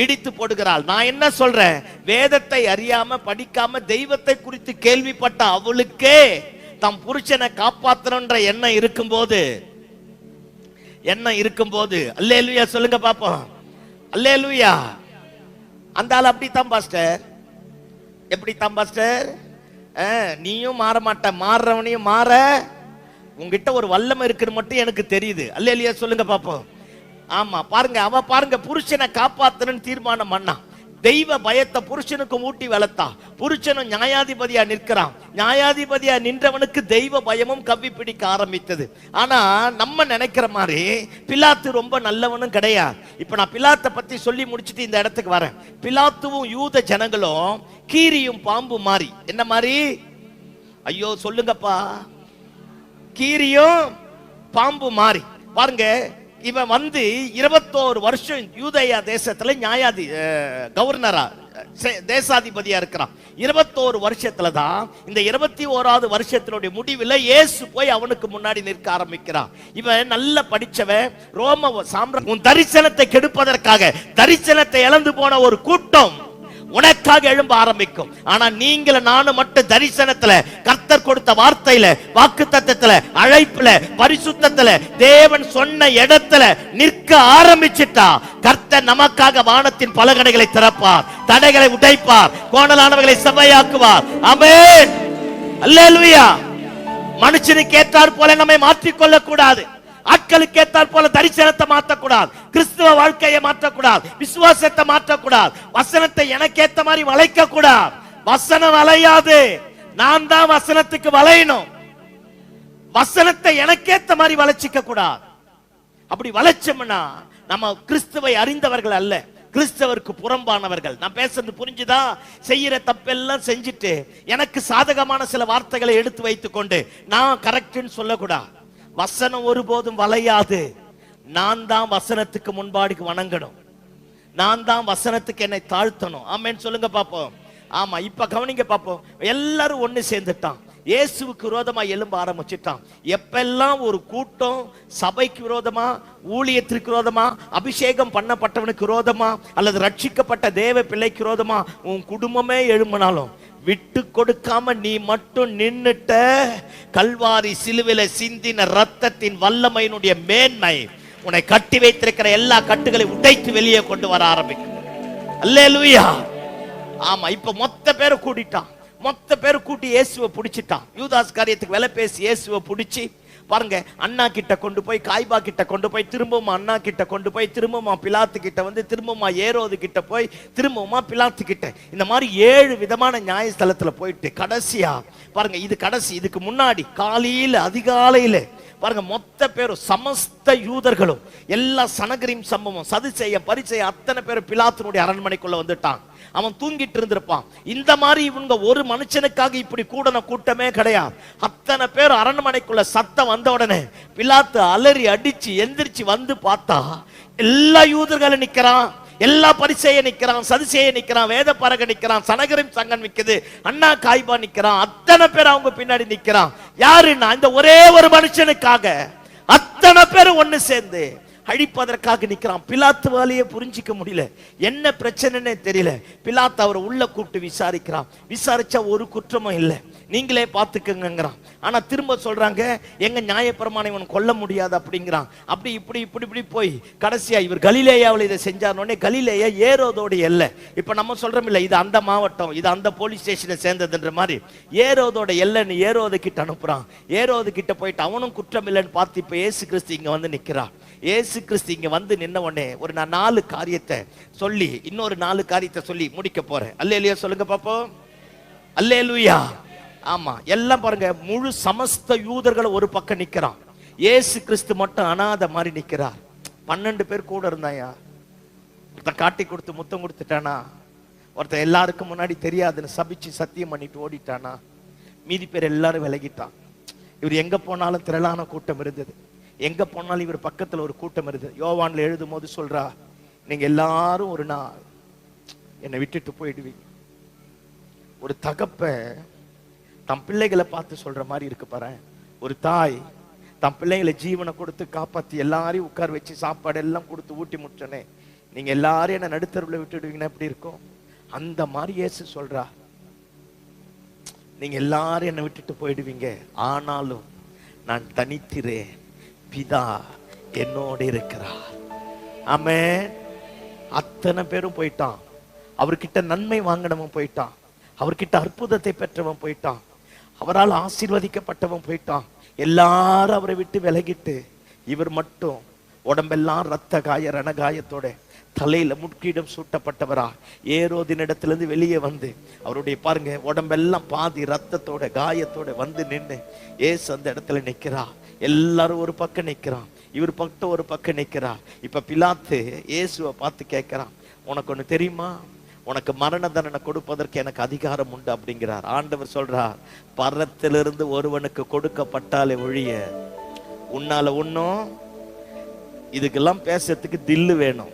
இடித்து போடுகிறாள். நான் என்ன சொல்றேன், வேதத்தை அறியாம படிக்காம தெய்வத்தை குறித்து கேள்விப்பட்ட அவளுக்கே தம் புருஷனை காப்பாற்றணுன்ற எண்ணம் இருக்கும்போது அல்லேலூயா சொல்லுங்க பாப்போம். அல்லேலூயா. அந்த ஆள் அப்படித்தான் பாஸ்டர். எப்படித்தான் பாஸ்டர்? நீயும் மாற மாட்ட, மாறுறவனையும் மாற உங்ககிட்ட ஒரு வல்லமை இருக்குன்னு மட்டும் எனக்கு தெரியுது. அல்லேலூயா சொல்லுங்க பாப்போம். ஆமா, பாருங்க, அவ பாருங்க, புருஷனை காப்பாத்தணும்னு தீர்மானம் பண்ணா. தெய்வ பயத்தை புருஷனுக்கு ஊட்டி வளர்த்தா. புருஷனும் நியாயாதிபதியா நிற்கிறான். நியாயாதிபதியா நின்றவனுக்கு தெய்வ பயமும் கவ்வி பிடிக்க ஆரம்பித்தது. ஆனா நம்ம நினைக்கிற மாதிரி பிலாத்து ரொம்ப நல்லவனும் கிடையாது. இப்ப நான் பிலாத்தை பத்தி சொல்லி முடிச்சுட்டு இந்த இடத்துக்கு வரேன். பிலாத்துவும் யூத ஜனங்களும் கீரியும் பாம்பு மாறி. என்ன மாதிரி? ஐயோ சொல்லுங்கப்பா. கீரியும் பாம்பு மாறி. பாருங்க, இவன் வந்து 21 வருஷம் யூதேயா தேசத்துல கவர்னரா தேசாதிபதியா இருக்கிறான். 21 வருஷத்துல தான் இந்த 21வது வருஷத்தினுடைய முடிவில் இயேசு போய் அவனுக்கு முன்னாடி நிற்க ஆரம்பிக்கிறான். இவன் நல்ல படிச்சவன். ரோம உன் தரிசனத்தை கெடுப்பதற்காக தரிசனத்தை இழந்து போன ஒரு கூட்டம் உனக்காக எழும்ப ஆரம்பிக்கும். ஆனா நீங்கள நானும் மட்டும் தரிசனத்துல, கர்த்தர் கொடுத்த வார்த்தையில, வாக்குத்தத்தத்துல, அழைப்புல, பரிசுத்தத்துல, தேவன் சொன்ன இடத்துல நிற்க ஆரம்பிச்சிட்டா கர்த்தர் நமக்காக வானத்தின் பலகடைகளை திறப்பார், தடைகளை உடைப்பார், கோணலானவர்களை செவ்வையாக்குவார். ஆமென். அல்லேலூயா. மனுஷனுக்கு ஏற்றார் போல நம்மை மாற்றிக்கொள்ள கூடாது. ஆட்களுக்கு ஏற்றார் போல தரிசனத்தை மாற்றக்கூடாது, கிறிஸ்துவ வாழ்க்கையை மாற்றக்கூடாது, விசுவாசத்தை மாற்றக்கூடாது, வசனத்தை எனக்கு ஏத்த மாதிரி வளைக்க கூடாது. வசனம் வளையாது, நான் தான் வசனத்துக்கு வளையணும். வசனத்தை எனக்கேத்த மாதிரி வளைச்சிக்க கூடாது. அப்படி வளைச்சோம்னா நம்ம கிறிஸ்துவை அறிந்தவர்கள் அல்ல, கிறிஸ்தவருக்கு புறம்பானவர்கள். நான் பேசுறது புரிஞ்சுதா? செய்யற தப்பெல்லாம் செஞ்சுட்டு எனக்கு சாதகமான சில வார்த்தைகளை எடுத்து வைத்துக் கொண்டு நான் கரெக்ட்னு சொல்லக்கூடாது. வசனம் ஒருபோதும் வளையாது. நான் தான் வசனத்துக்கு முன்பாடிக்கு வணங்கணும், நான் தான் வசனத்துக்கு என்னை தாழ்த்தணும். ஆமென் சொல்லுங்க பாப்போம். ஆமா, இப்ப கவனிங்க பாப்போம். எல்லாரும் ஒண்ணு சேர்ந்துட்டான், இயேசுவுக்கு விரோதமா எழும்ப ஆரம்பிச்சிட்டான். எப்பெல்லாம் ஒரு கூட்டம் சபைக்கு விரோதமா, ஊழியத்திற்கு விரோதமா, அபிஷேகம் பண்ணப்பட்டவனுக்கு விரோதமா, அல்லது ரட்சிக்கப்பட்ட தேவ பிள்ளைக்கு விரோதமா உன் குடும்பமே எழும்பினாலும் விட்டு கொடுக்காம நீ மட்டும் நின்னுட்ட. கல்வாரி சிலுவையில சிந்தின ரத்தத்தின் வல்லமையினுடைய மேன்மை உன்னை கட்டி வைத்திருக்கிற எல்லா கட்டுகளை உடைத்து வெளியே கொண்டு வர ஆரம்பிக்கும். அல்லேலூயா. ஆமா, இப்ப மொத்த பேரை கூட்டிட்டான். மொத்த பேரை கூட்டி இயேசுவை பிடிச்சிட்டான். யூதாஸ் காரியத்துக்கு விலை பேசி இயேசுவை பிடிச்சி பாருங்க, அண்ணா கிட்ட கொண்டு போய், காய்பா கிட்ட கொண்டு போய், திரும்பவும் அண்ணா கிட்ட கொண்டு போய், திரும்பவும் பிலாத்து கிட்ட வந்து, திரும்பவும் ஏரோது கிட்ட போய், திரும்பவும் பிலாத்து கிட்ட, இந்த மாதிரி 7 விதமான நியாயஸ்தலத்துல போயிட்டு கடைசியா பாருங்க, இது கடைசி. இதுக்கு முன்னாடி காலையில அதிகாலையில பாருங்க, மொத்த பேரும் சமஸ்த யூதர்களும் எல்லா சனகரிம் சம்பவம் சதுசேய பரிசேய அத்தனை பேரும் பிலாத்தினுடைய அரண்மனைக்குள்ள வந்துட்டான். அவன் தூங்கிட்டு இருந்திருப்பான். இந்த மாதிரி இவங்க ஒரு மனுஷனுக்காக இப்படி கூடன கூட்டமே கிடையாது. அத்தனை பேர் அரண்மனைக்குள்ள சத்தம் வந்த உடனே பிலாத்து அலறி அடிச்சு எந்திரிச்சு வந்து பார்த்தா எல்லா யூதர்களும் நிக்கிறான், எல்லா பரிசேய நிக்கிறான், சதுசேய நிக்கிறான், வேத பரக நிக்கிறான், சனகரிம் சங்கம் நிக்குது, அண்ணா காய்பா நிக்கிறான், அத்தனை பேர் அவங்க பின்னாடி நிக்கிறான். யாருன்னா இந்த ஒரே ஒரு மனுஷனுக்காக அத்தனை பேர் ஒண்ணு சேர்ந்து அழிப்பதற்காக நிக்கிறான். பிலாத்துவாலேயே புரிஞ்சிக்க முடியல, என்ன பிரச்சனைன்னே தெரியல. பிலாத்து அவரை உள்ள கூப்பிட்டு விசாரிக்கிறான். விசாரிச்சா ஒரு குற்றமும் இல்லை, நீங்களே பார்த்துக்கங்கிறான். ஆனா திரும்ப சொல்றாங்க, எங்க நியாயப்பிரமாணம் இவன் கொல்ல முடியாது அப்படிங்கிறான். அப்படி இப்படி இப்படி இப்படி போய் கடைசியா இவர் கலிலேயாவில் இதை செஞ்சாருன்னே, கலிலேயா ஏரோதோட எல்லை. இப்ப நம்ம சொல்றோம் இல்ல, இது அந்த மாவட்டம், இது அந்த போலீஸ் ஸ்டேஷனை சேர்ந்ததுன்ற மாதிரி ஏரோதோட எல்லைன்னு ஏரோது கிட்ட அனுப்புறான். ஏரோது கிட்ட போயிட்டு அவனும் குற்றம் இல்லைன்னு பார்த்து இப்ப இயேசு கிறிஸ்து இங்க வந்து நிக்கிறான். இயேசு கிறிஸ்து இங்க வந்து நின்ன உடனே நான் 4 காரியத்தை சொல்லி இன்னொரு 4 காரியத்தை சொல்லி முடிக்க போறேன். அல்லேலூயா சொல்லுங்க பாப்போம். அல்லேலூயா. ஆமா, எல்லாம் பாருங்க, முழு சமஸ்த யூதர்கள் ஒரு பக்கம் நிக்கிறான். இயேசு கிறிஸ்து மட்டும் அனாதை மாதிரி நிக்கிறார். 12 பேர் கூட இருந்தாயா? ஒருத்தன் காட்டி கொடுத்து முத்தம் கொடுத்துட்டானா? ஒருத்தன் எல்லாருக்கும் முன்னாடி தெரியாதுன்னு சபிச்சு சத்தியம் பண்ணிட்டு ஓடிட்டானா? மீதி பேர் எல்லாரும் விலகிட்டான். இவர் எங்க போனாலும் திரளான கூட்டம் இருந்தது. எங்க போனாலும் இவர் பக்கத்துல ஒரு கூட்டம் இருந்தது. யோவான்ல எழுதும் போது சொல்றா, நீங்க எல்லாரும் ஒரு நாள் என்னை விட்டுட்டு போயிடுவீங்க. ஒரு தகப்ப தம் பிள்ளைகளை பார்த்து சொல்ற மாதிரி இருக்கு பாரு. ஒரு தாய் தம் பிள்ளைகளை ஜீவனை கொடுத்து காப்பாத்தி எல்லாரையும் உட்கார வச்சு சாப்பாடு எல்லாம் கொடுத்து ஊட்டி முட்டனே, நீங்க எல்லாரும் என்ன நடுத்தருவில் விட்டுடுவீங்கன்னா எப்படி இருக்கும்? அந்த மாதிரி இயேசு சொல்றா, நீங்க எல்லாரும் என்னை விட்டுட்டு போயிடுவீங்க, ஆனாலும் நான் தனித்திரேன், பிதா என்னோடு இருக்கிறார். ஆமென். அத்தனை பேரும் போயிட்டான். அவர்கிட்ட நன்மை வாங்கினவன் போயிட்டான், அவர்கிட்ட அற்புதத்தை பெற்றவன் போயிட்டான், அவரால் ஆசீர்வதிக்கப்பட்டவன் போயிட்டான். எல்லாரும் அவரை விட்டு விலகிட்டு இவர் மட்டும் உடம்பெல்லாம் ரத்த காய ரணகாயத்தோட தலையில முட்கிடம் சூட்டப்பட்டவரா ஏரோதின் இடத்திலிருந்து வெளியே வந்து அவருடைய பாருங்க உடம்பெல்லாம் பாதி ரத்தத்தோட காயத்தோட வந்து நின்று ஏசு அந்த இடத்துல நிக்கிறா. எல்லாரும் ஒரு பக்கம் நிக்கிறான், இவர் பக்கம் ஒரு பக்கம் நிக்கிறா. இப்ப பிலாத்து இயேசுவை பார்த்து கேட்கிறான், உனக்கு ஒண்ணு தெரியுமா, உனக்கு மரண தண்டனை கொடுப்பதற்கு எனக்கு அதிகாரம் உண்டு அப்படிங்கிறார். ஆண்டவர் சொல்றார், பரத்திலிருந்து ஒருவனுக்கு கொடுக்கப்பட்டாலே ஒழிய உன்னால ஒண்ணும். இதுக்கெல்லாம் பேசுறதுக்கு தில்லு வேணும்.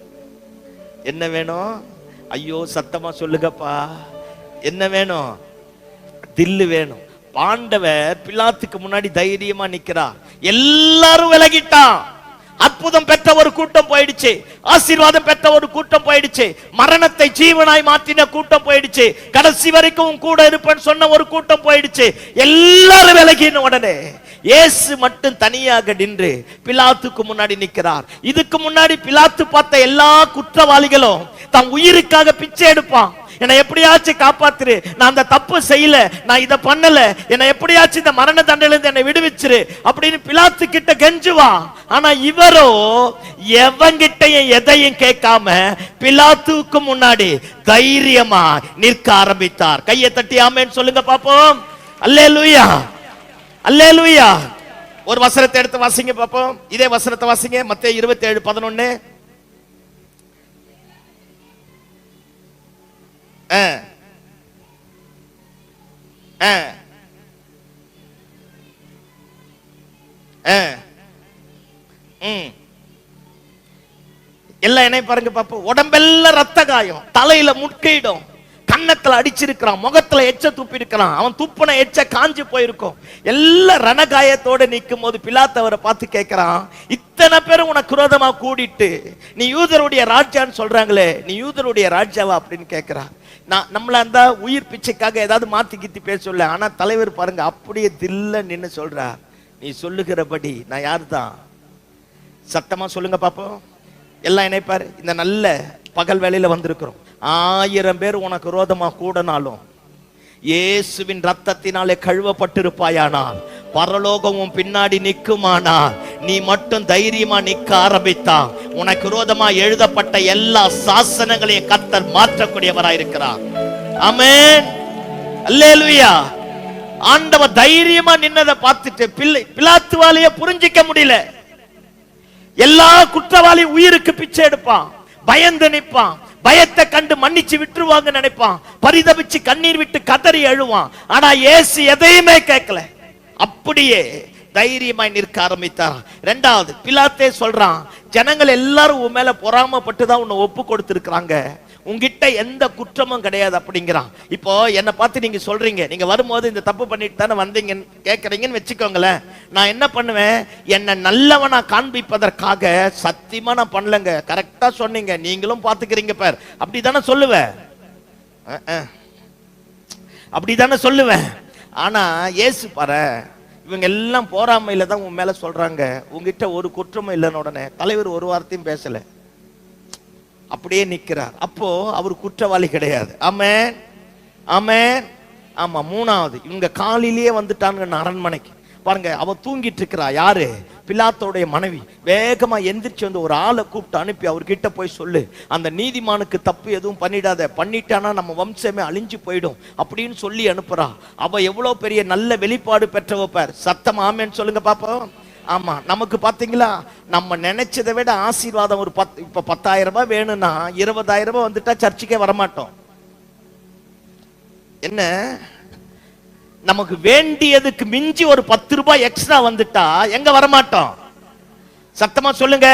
என்ன வேணும்? ஐயோ சத்தமா சொல்லுங்கப்பா, என்ன வேணும்? தில்லு வேணும். ஆண்டவர் பிலாத்துக்கு முன்னாடி தைரியமா நிக்கிறார். எல்லாரும் விலகிட்டான். அற்புதம் பெற்ற ஒரு கூட்டம் போயிடுச்சு, ஆசீர்வாதம் பெற்ற ஒரு கூட்டம் போயிடுச்சு, மரணத்தை ஜீவனாய் மாற்றின கூட்டம் போயிடுச்சு, கடைசி வரைக்கும் கூட இருப்பேன்னு சொன்ன ஒரு கூட்டம் போயிடுச்சு. எல்லாரும் விலகின உடனே இயேசு மட்டும் தனியாக நின்று பிலாத்துக்கு முன்னாடி நிற்கிறார். இதுக்கு முன்னாடி பிலாத்து பார்த்த எல்லா குற்றவாளிகளும் தன் உயிருக்காக பிச்சை எடுப்பான். என்னை எப்படியாச்சும் காப்பாத்துரு, நான் அந்த தப்பு செய்யல, நான் இதை பண்ணல, என்னை எப்படியாச்சும் இந்த மரண தண்டனையிலிருந்து என்னை விடுவிச்சிரு அப்படின்னு பிலாத்து கிட்ட கெஞ்சுவான். ஆனா இவரோ எவங்கிட்டையும் எதையும் கேட்காம பிலாத்துக்கு முன்னாடி தைரியமா நிற்க ஆரம்பித்தார். கையை தட்டி ஆமென் சொல்லுங்க பாப்போம். அல்லேலூயா, அல்லேலூயா. ஒரு வசனத்தை எடுத்து வாசிங்க பாப்போம். இதே வசனத்தை வாசிங்க, மத்தேயு 27:11. எல்லாம் என்ன பாருங்க பாப்போம். உடம்பெல்லாம் ரத்த காயம், தலையில முட்கையிடும், கன்னத்துல அடிச்சிருக்கிறான், முகத்துல எச்ச துப்பி இருக்கிறான், அவன் துப்புன எச்ச காஞ்சி போயிருக்கும். எல்லாம் ரணகாயத்தோட நிற்கும் போது பிலாத்து அவரை பார்த்து கேட்கிறான், இத்தனை பேரும் உனக்கு விரோதமா கூடிட்டு நீ யூதருடைய ராஜான்னு சொல்றாங்களே, நீ யூதருடைய ராஜாவா அப்படின்னு கேட்கிறான். நான் நம்மள அந்த உயிர் பிச்சைக்காக ஏதாவது மாத்தி கித்தி பேச சொல்ல, ஆனா தலைவர் பாருங்க அப்படியே தில்ல நின்னு சொல்றார், நீ சொல்லுகிறபடி நான் யாரு தான். சத்தமா சொல்லுங்க பாப்போம். எல்லாம் இணைப்பாரு. இந்த நல்ல பகல் வேளையில வந்திருக்கிறோம். 1000 பேர் உனக்கு விரோதமா கூடனாலும் இயேசுவின் ரத்தத்தினாலே கழுவப்பட்டிருப்பாயானால், பரலோகமும் பின்னாடி நிற்குமானால், நீ மட்டும் தைரியமா நிற்க ஆரம்பித்தா உனக்கு விரோதமா எழுதப்பட்ட எல்லா சாசனங்களையும் கர்த்தர் மாற்றக்கூடியவராயிருக்கிறார். ஆமென், அல்லேலூயா. ஆண்டவர் தைரியமா நின்னதை பார்த்துட்டு பிலாத்துவாலேயே புரிஞ்சிக்க முடியல. எல்லா குற்றவாளியும் உயிருக்கு பிச்சை எடுப்பான், பயந்து நிற்பான், பயத்தை கண்டு மன்னிச்சு விட்டுருவாங்க நினைப்பான், பரிதபிச்சு கண்ணீர் விட்டு கதறி அழுவான். ஆனா இயேசு எதையுமே கேட்கல, அப்படியே தைரியமாய் நிற்க ஆரம்பித்தார். இரண்டாவது, பிலாத்தே சொல்றான், ஜனங்கள் எல்லாரும் உன் மேல பொறாமப்பட்டு தான் உன்னை ஒப்பு கொடுத்திருக்கிறாங்க, உங்ககிட்ட எந்த குற்றமும் கிடையாது அப்படிங்கிறான். இப்போ என்ன பார்த்து நீங்க சொல்றீங்க, நீங்க வரும்போது இந்த தப்பு பண்ணிட்டு தானே வந்தீங்க கேட்கறீங்கன்னு வச்சுக்கோங்களேன். நான் என்ன பண்ணுவேன், என்ன நல்லவனா காண்பிப்பதற்காக சத்தியமா நான் பண்ணலங்க, கரெக்டா சொன்னீங்க, நீங்களும் பாத்துக்கிறீங்க பார், அப்படிதானே சொல்லுவேன், அப்படிதானே சொல்லுவேன். ஆனா இயேசு பாரு, இவங்க எல்லாம் போராமையில தான் உன் மேல சொல்றாங்க, உங்ககிட்ட ஒரு குற்றமும் இல்லைன்னு உடனே தலைவர் ஒரு வார்த்தையும் பேசல, அப்படியே நிற்கிறார். அப்போ அவர் குற்றவாளி கிடையாது. ஆமென், ஆமென். ஆமா. மூணாவது, இவங்க காலையிலேயே வந்துட்டாங்க அரண்மனைக்கு. பாருங்க, அவ தூங்கிட்டு இருக்கிறா. யாரு? பிலாத்தோடைய மனைவி. வேகமா எந்திரிச்சு வந்து ஒரு ஆளை கூப்பிட்டு அனுப்பி அவர்கிட்ட போய் சொல்லு, அந்த நீதிமானுக்கு தப்பு எதுவும் பண்ணிடாத, பண்ணிட்டானா நம்ம வம்சமே அழிஞ்சு போயிடும் அப்படின்னு சொல்லி அனுப்புறா. அவ எவ்வளவு பெரிய நல்ல வெளிப்பாடு பெற்றவ பார். சத்தம் ஆமென் சொல்லுங்க பாப்போம். ஆமா, நமக்கு பாத்தீங்களா, நம்ம நினைச்சதை விட ஆசீர்வாதம் ஒரு இப்ப 10,000 ரூபாய் வேணும்னா 20,000 ரூபாய் வந்துட்டா சர்ச்சுக்கே வரமாட்டோம். என்ன, நமக்கு வேண்டியதுக்கு மிஞ்சி ஒரு 10 ரூபாய் எக்ஸ்ட்ரா வந்துட்டா எங்க வரமாட்டோம்? சத்தமா சொல்லுங்க.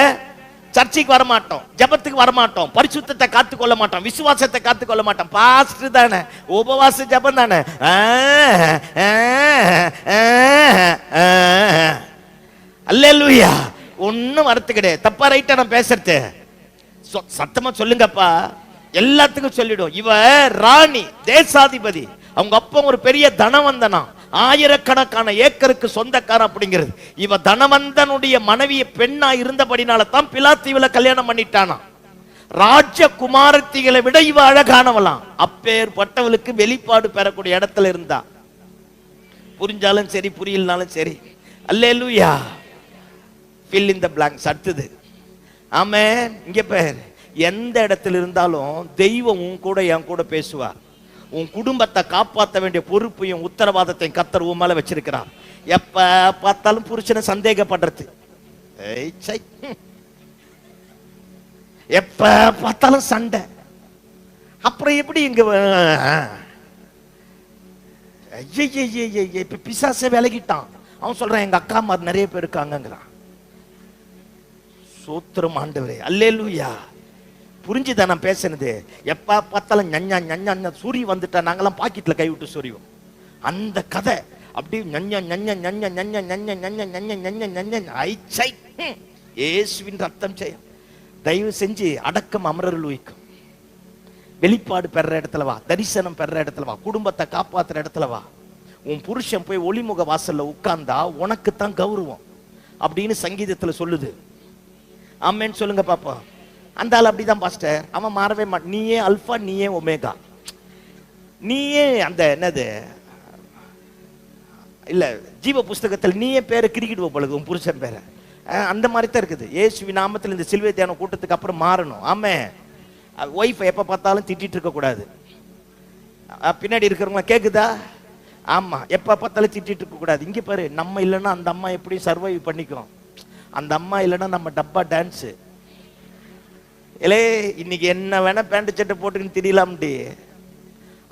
சர்ச்சுக்கு வரமாட்டோம், ஜபத்துக்கு வரமாட்டோம், பரிசுத்தத்தை காத்துக்கொள்ள மாட்டோம், விசுவாசத்தை காத்துக்கொள்ள மாட்டோம். பாஸ்டர் தானே, உபவாச ஜபம் தானே, அல்லேலூயா. ஒன்னும் வரத்து கிடையாது. தப்பா ரைட்டா நான் பேசுறது? சத்தமா சொல்லுங்கப்பா. எல்லாத்துக்கும் சொல்லிடும். இவ ராணி, தேசாதிபதி, அவங்க அப்பா ஒரு பெரிய தனவந்தனா, 1000கணக்கான ஏக்கருக்கு சொந்தக்காரன் அப்படிங்கிறது. இவ தனவந்தனுடைய மனைவிய பெண்ணா இருந்தபடினால தான் பிலாத்து இவளை கல்யாணம் பண்ணிட்டானா. ராஜகுமாரத்திகளை விட இவ அழகானவளாம். அப்பேற்பட்டவளுக்கு வெளிப்பாடு பெறக்கூடிய இடத்துல இருந்தா. புரிஞ்சாலும் சரி, புரியலனாலும் சரி. அல்லேலூயா. fill in the blanks. அடுத்தது, ஆமென். இங்க பேர், எந்த இடத்துல இருந்தாலும் தெய்வம் உன் கூட என் கூட பேசுவார். உன் குடும்பத்தை காப்பாற்ற வேண்டிய பொறுப்பையும் உத்தரவாதத்தையும் கர்த்தர் உன் மேல வச்சிருக்கிறார். எப்ப பார்த்தாலும் புருஷனை சந்தேகப்படுறது, எப்ப பார்த்தாலும் சண்டை, அப்புறம் எப்படி இங்க இப்ப பிசாசே விலகிட்டான். அவன் சொல்றான், எங்க அக்கா மாதிரி நிறைய பேர் இருக்காங்கிறான். சோத்திரம் ஆண்டவரே, அல்லேலூயா. புரிஞ்சுதான் நான் பேசுனது? எப்ப பார்த்தாலும் ஞஞ்சா ஞஞ்சா, சூரி வந்துட்டா நாங்கெல்லாம் பாக்கெட்ல கை விட்டு சொரிவோம். அந்த கதை அப்படி ஞஞ்சா ஞஞ்சா ஞஞ்சா ஞஞ்சா ஞஞ்சா ஞஞ்சா ஞஞ்சா ஞஞ்சா ஞஞ்சா. ஐச்சை, இயேசுவின் ரத்தம் செய்யும். தயவு செஞ்சு அடக்கம் அமரருள் வைக்கும். வெளிப்பாடு பெற இடத்துல வா, தரிசனம் பெற இடத்துல வா, குடும்பத்தை காப்பாத்துற இடத்துல வா. உன் புருஷன் போய் ஒளிமுக வாசல்ல உட்கார்ந்தா உனக்கு தான் கௌரவம் அப்படின்னு சங்கீதத்துல சொல்லுது. ஆமென் சொல்லுங்க பாப்பா. அந்த ஆள் அப்படிதான் பாஸ்டர், அவன் மாறவே மாட்டான். நீயே அல்பா, நீயே ஒமேகா, நீயே அந்த என்னது இல்ல ஜீவ புஸ்தகத்தில் நீயே பேரை கிரிக்கிடுவ பொழுது உன் புருஷன் பேரை. அந்த மாதிரி தான் இருக்குது. இயேசுவின் நாமத்தில் இந்த சிலுவை தியான கூட்டத்துக்கு அப்புறம் மாறணும். ஆமே, ஒய்ஃப் எப்ப பார்த்தாலும் திட்டிட்டு இருக்க கூடாது. பின்னாடி இருக்கிறவங்க கேக்குதா? ஆமா, எப்ப பார்த்தாலும் திட்டிட்டு இருக்க கூடாது. இங்க பாரு, நம்ம இல்லைன்னா அந்த அம்மா எப்படி சர்வைவ் பண்ணிக்கும்? அந்த அம்மா இல்லைன்னா நம்ம டப்பா டான்ஸ் இல்லே. இன்னைக்கு என்ன வேணா பேண்ட் சட்டை போட்டுக்கின்னு தெரியலாம்டி.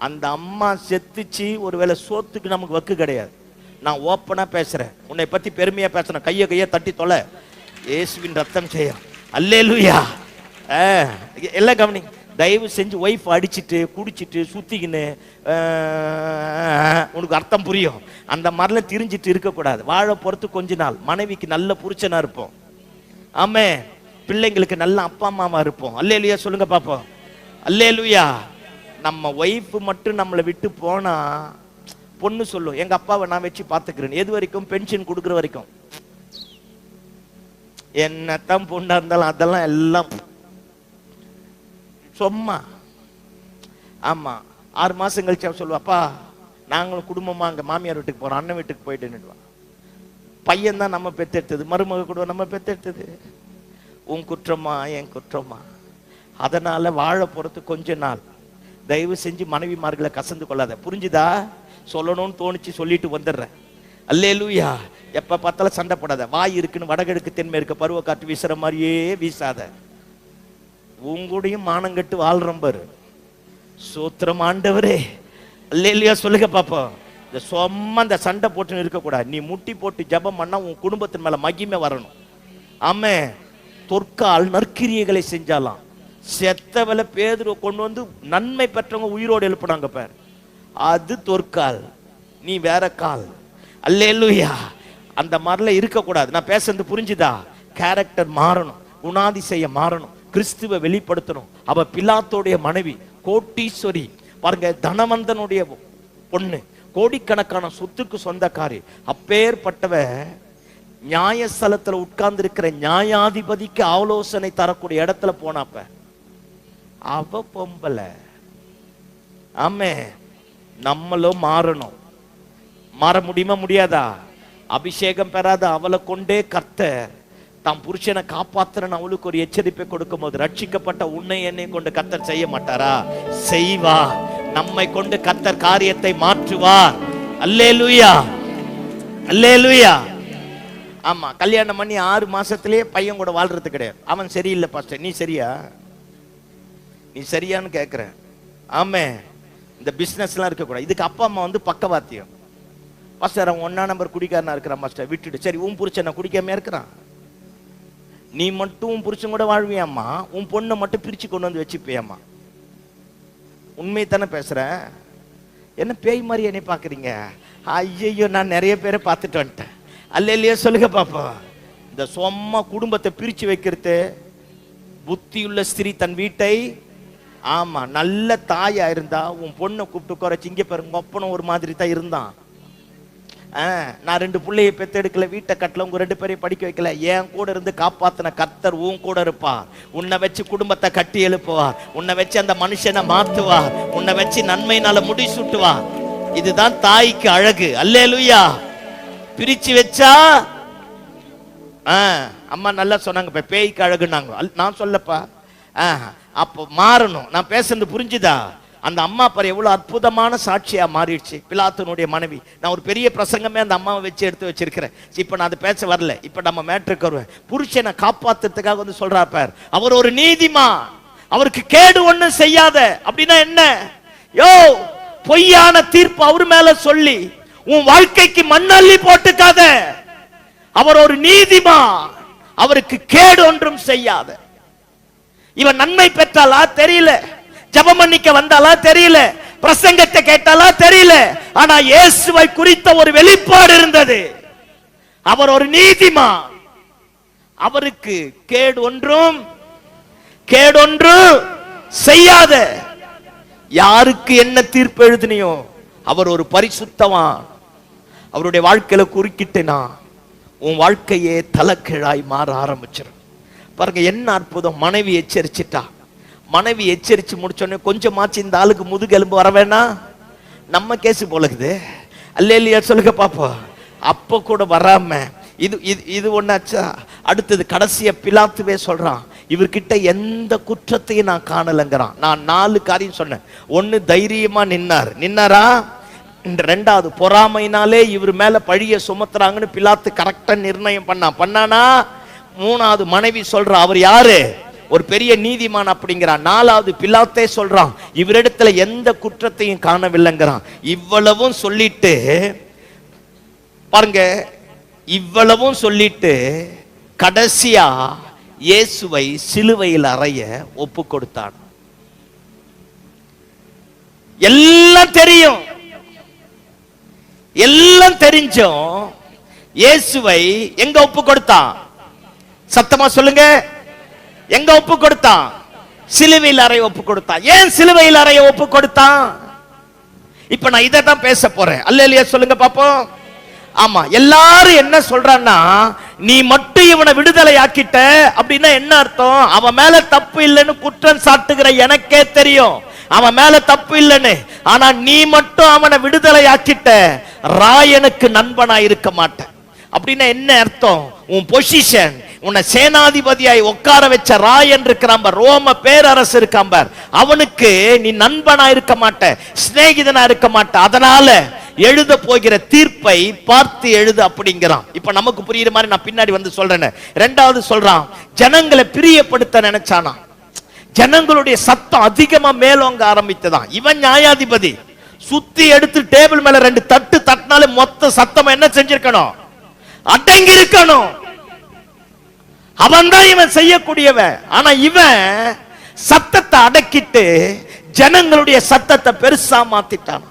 அந்த அம்மா செத்துச்சு, ஒருவேளை சோத்துக்கு நமக்கு வக்கு கிடையாது. நான் ஓப்பனா பேசுறேன், உன்னை பத்தி பெருமையா பேசுறேன். கையை தட்டி தொலை, இயேசுவின் ரத்தம் செய்யும். அல்லேலூயா. எல்லாம் கவனி. தயவு செஞ்சு ஒய்ஃப் அடிச்சுட்டு குடிச்சிட்டு சுத்திக்கின்னு உனக்கு அர்த்தம் புரியும். அந்த மாதிரிலாம் திரிஞ்சிட்டு இருக்கக்கூடாது. வாழ பொறுத்து கொஞ்ச நாள் மனைவிக்கு நல்ல புருஷனா இருப்போம். ஆமே, பிள்ளைங்களுக்கு நல்ல அப்பா அம்மாவா இருப்போம். அல்லேலூயா சொல்லுங்க பாப்போம். அல்லேலூயா. நம்ம ஒய்ஃப் மட்டும் நம்மளை விட்டு போனா பொண்ணு சொல்லும், எங்க அப்பாவை நான் வச்சு பார்த்துக்கிறேன். எது வரைக்கும்? பென்ஷன் கொடுக்குற வரைக்கும். என்னத்தான் பொண்ணா இருந்தாலும் அதெல்லாம் எல்லாம் சும்மா. ஆமா, 6 மாசம் கழிச்சு சொல்லுவாப்பா, நாங்களும் குடும்பமா அங்க மாமியார் வீட்டுக்கு போறோம், அண்ணன் வீட்டுக்கு போயிட்டு. பையன் தான் நம்ம பெத்தெடுத்தது, மருமக கூட நம்ம பெத்தெடுத்தது. உன் குற்றமா என் குற்றமா? அதனால வாழ போறது கொஞ்ச நாள். தயவு செஞ்சு மனைவிமார்களை கசந்து கொள்ளாத. புரிஞ்சுதா? சொல்லணும்னு தோணிச்சு சொல்லிட்டு வந்துடுறேன். அல்லேலூயா. எப்ப பார்த்தாலும் சண்டை போடாத. வாய் இருக்குன்னு வடகிழக்கு தென்மேற்கு பருவ காற்று வீசுற மாதிரியே வீசாத. உங்கூடையும் மானங்கட்டு வாழ்றோம் பாரு. சோத்திரம் ஆண்டவரே. அல்லேலூயா சொல்லுங்க பாப்போம். இந்த சும்மா இந்த சண்டை போட்டுன்னு இருக்கக்கூடாது. நீ முட்டி போட்டு ஜெபம் பண்ணா உன் குடும்பத்தின் மேல மகிமை வரணும். ஆமே. தொற்கால் நற்கிரியைகளை செஞ்சாலாம். செத்தவளை பேதுருவை கொண்டு வந்து நன்மை பெற்றவங்க உயிரோடு எழுப்பினாங்க பார், அது தொற்கால். நீ வேற கால். அல்லேலூயா. அந்த மாதிரிலாம் இருக்கக்கூடாது. நான் பேசுறது புரிஞ்சுதா? கேரக்டர் மாறணும், குணாதிசயம் மாறணும், கிறிஸ்துவை வெளிப்படுத்தணும். அவ பிலாத்தோடைய மனைவி, கோட்டீஸ்வரி பாருங்க, தனவந்தனுடைய பொண்ணு, கோடிக்கணக்கான சொத்துக்கு சொந்தக்காரி. அப்பேற்பட்டவ நியாயஸ்தலத்துல உட்கார்ந்து இருக்கிற நியாயாதிபதிக்கு ஆலோசனை தரக்கூடிய இடத்துல போனாப்ப அவ பொம்பளை. ஆமே. நம்மளும் மாறணும். மாற முடியுமா? முடியாதா? அபிஷேகம் பெறாத அவளை கொண்டே கர்த்தர் தாம் புருஷனை காப்பாத்துறன்னு அவளுக்கு ஒரு எச்சரிப்பை கொடுக்கும் போது, ரட்சிக்கப்பட்ட உன்னை என்னை கொண்டு கர்த்தர் செய்ய மாட்டாரா? செய்வா. நம்மை கொண்டு கர்த்தர் காரியத்தை மாற்றுவார். அல்லேலூயா, அல்லேலூயா. ஆமா, கல்யாணம் பண்ணி 6 மாசத்திலேயே பையன் கூட வாழ்றது கிடையாது. அவன் சரியில்லை பாஸ்டர். நீ சரியா? நீ சரியான்னு கேட்கிற. ஆமே. இந்த பிசினஸ்லாம் இருக்கக்கூடாது. இதுக்கு அப்பா அம்மா வந்து பக்கவாத்தியம். பாஸ்டர் அவன் 1ஆம் நம்பர் குடிக்காரனா இருக்கிறான் பாஸ்டர், விட்டுடு. சரி, உன் புருஷன் குடிக்காம இருக்கிறான். நீ மட்டும் உன் புருஷன் கூட வாழ்வியாம்மா, உன் பொண்ணை மட்டும் பிரிச்சு கொண்டு வந்து வச்சுப்பியாம்மா. உண்மையை தானே பேசுறேன். என்ன பேய் மாதிரி என்னை பாக்குறீங்க? ஐயோ, நான் நிறைய பேரை பார்த்துட்டு வந்துட்டேன். அல்லேலூயா சொல்லுங்க பாப்பா. இந்த சும்மா குடும்பத்தை பிரிச்சு வைக்கிறது. புத்தியுள்ள ஸ்திரீ தன் வீட்டை, ஆமா, நல்ல தாயா இருந்தா உன் பொண்ணை கூப்பிட்டு குறைச்சி, இங்க பாருங்க ஒப்பனும் ஒரு மாதிரி தான் இருந்தான். நான் 2 பிள்ளையை பெத்தெடுக்கல, வீட்டை கட்டல, உங்க 2 பேரையும் படிக்க வைக்கல. என் கூட இருந்து காப்பாத்தின கர்த்தர் உன் கூட இருப்பார். உன்னை வச்சு குடும்பத்தை கட்டி எழுப்புவார். உன்னை வச்சு அந்த மனுஷனை மாத்துவார். உன்னை வச்சு நன்மையினால முடி சுட்டுவார். இதுதான் தாய்க்கு அழகு. அல்லேலூயா. பிரிச்சு வச்சா அம்மா நல்லா சொன்னாங்க, பேய்க்கு அழகுனாங்க. நான் சொல்லப்பா. அப்போ மாறணும். நான் பேசுறது புரிஞ்சுதா? அந்த அம்மா பாரு எவ்வளவு அற்புதமான சாட்சியா மாறிடுச்சு. பிலாத்துனுடைய மனைவி. நான் ஒரு பெரிய பிரசங்கமே அந்த அம்மாவை வச்சு எடுத்து வச்சிருக்கிறேன். இப்ப நான் அதை பேச வரல. இப்ப நம்ம மேட்ருக்கு வருவேன். புருஷனை காப்பாத்துறதுக்காக வந்து சொல்றா பார், அவர் ஒரு நீதிமான், அவருக்கு கேடு ஒண்ணும் செய்யாத. அப்படின்னா என்ன? யோ, பொய்யான தீர்ப்பு அவர் மேல சொல்லி உன் வாழ்க்கைக்கு மண்ணள்ளி போட்டுக்காத. அவர் ஒரு நீதிமான், அவருக்கு கேடு ஒன்றும் செய்யாத. இவன் நன்மை பெற்றாலா தெரியல, ஜெபம் பண்ணிக்க வந்தாலா தெரியல, பிரசங்கத்தை கேட்டாலா தெரியல, ஆனா இயேசுவை குறித்த ஒரு வெளிப்பாடு இருந்தது. அவர் ஒரு நீதிமான், அவருக்கு கேடு ஒன்றும் செய்யாத. யாருக்கு என்ன தீர்ப்பு எழுதினியோ அவர் ஒரு பரிசுத்தவான். அவருடைய வாழ்க்கையில குறுக்கிட்டேனா உன் வாழ்க்கையே தலைகீழாய் மாற ஆரம்பிச்சிடும். பாருங்க என்ன அற்புதம். மனைவி எச்சரிச்சிட்டா. மனைவி எச்சரிச்சு முடிச்சோடனே கொஞ்சமாச்சு இந்த ஆளுக்கு முதுகெலும்பு வர வேணா? நம்ம கேஸ் போலக்குது. அல்லேலூயா சொல்லுங்க பாப்பா. அப்ப கூட வராம இது ஒண்ணாச்சா. அடுத்தது கடைசிய பிலாத்துவே சொல்றான், இவர்கிட்ட எந்த குற்றத்தையும் நான் காணலங்கிறான். நான் 4 காரியம் சொன்னேன். 1, தைரியமா நின்னாரா. 2வது, பொறாமையினாலே இவர் மேல பழிய சுமத்துறாங்கன்னு பிலாத்து கரெக்டா நிர்ணயம் பண்ணானா. 3வது, மனைவி சொல்றா அவர் யாரு? ஒரு பெரிய நீதிமான் அப்படிங்கிறான். 4வது, பிலாத்தே சொல்றான் இவரிடத்துல எந்த குற்றத்தையும் காணவில்லைங்கிறான். இவ்வளவும் சொல்லிட்டு பாருங்க, இவ்வளவும் சொல்லிட்டு கடைசியா இயேசுவை சிலுவையில் அறைய ஒப்பு கொடுத்தான். எல்லாம் தெரியும், எல்லாம் தெரிஞ்சும் இயேசுவை எங்க ஒப்பு கொடுத்தான்? சத்தமா சொல்லுங்க. எங்க ஒப்பு கொடுத்தான்? சிலுவையில் அறைய ஒப்பு கொடுத்தான். ஏன் சிலுவையில் அறைய ஒப்பு கொடுத்தான்? இப்ப நான் இதை தான் பேச போறேன். அல்லேலூயா சொல்லுங்க பாப்போம். ஆமா, எல்லாரும் என்ன சொல்றான்னா, நீ மட்டும் இவனை விடுதலை ஆக்கிட்ட அப்படின்னா என்ன அர்த்தம்? அவன் மேல தப்பு இல்லைன்னு குற்றம் சாட்டுகிற எனக்கே தெரியும் அவன் மேல தப்பு இல்லைன்னு. ஆனா நீ மட்டும் அவனை விடுதலை ஆக்கிட்ட, ராயனுக்கு நண்பனா இருக்க மாட்டேன் அப்படின்னா என்ன அர்த்தம்? உன் பொசிஷன், உன்னை சேனாதிபதியாய் உட்கார வச்ச ராயன் இருக்கிறான், ரோம பேரரசு இருக்கான், அவனுக்கு நீ நண்பனா இருக்க மாட்ட, சிநேகிதனா இருக்க மாட்ட. அதனால எழுத போகிற தீர்ப்பை பார்த்து எழுது அப்படிங்கிறான். இப்ப நமக்கு புரியுற மாதிரி நான் பின்னாடி வந்து சொல்றேன். ரெண்டாவது சொல்றான், ஜனங்களை பிரியப்படுத்த நினைச்சானா. ஜனங்களுடைய சத்தம் அதிகமா மேலோங்க ஆரம்பித்ததான். இவன் நியாயாதிபதி, சுத்தி எடுத்து டேபிள் மேல 2 தட்டு தட்டினாலே மொத்த சத்தம் என்ன செஞ்சிருக்கணும்? அடங்கி இருக்கணும். அவன் தான் இவன் செய்யக்கூடியவன். ஆனா இவன் சத்தத்தை அடக்கிட்டு ஜனங்களுடைய சத்தத்தை பெருசா மாத்திட்டான்.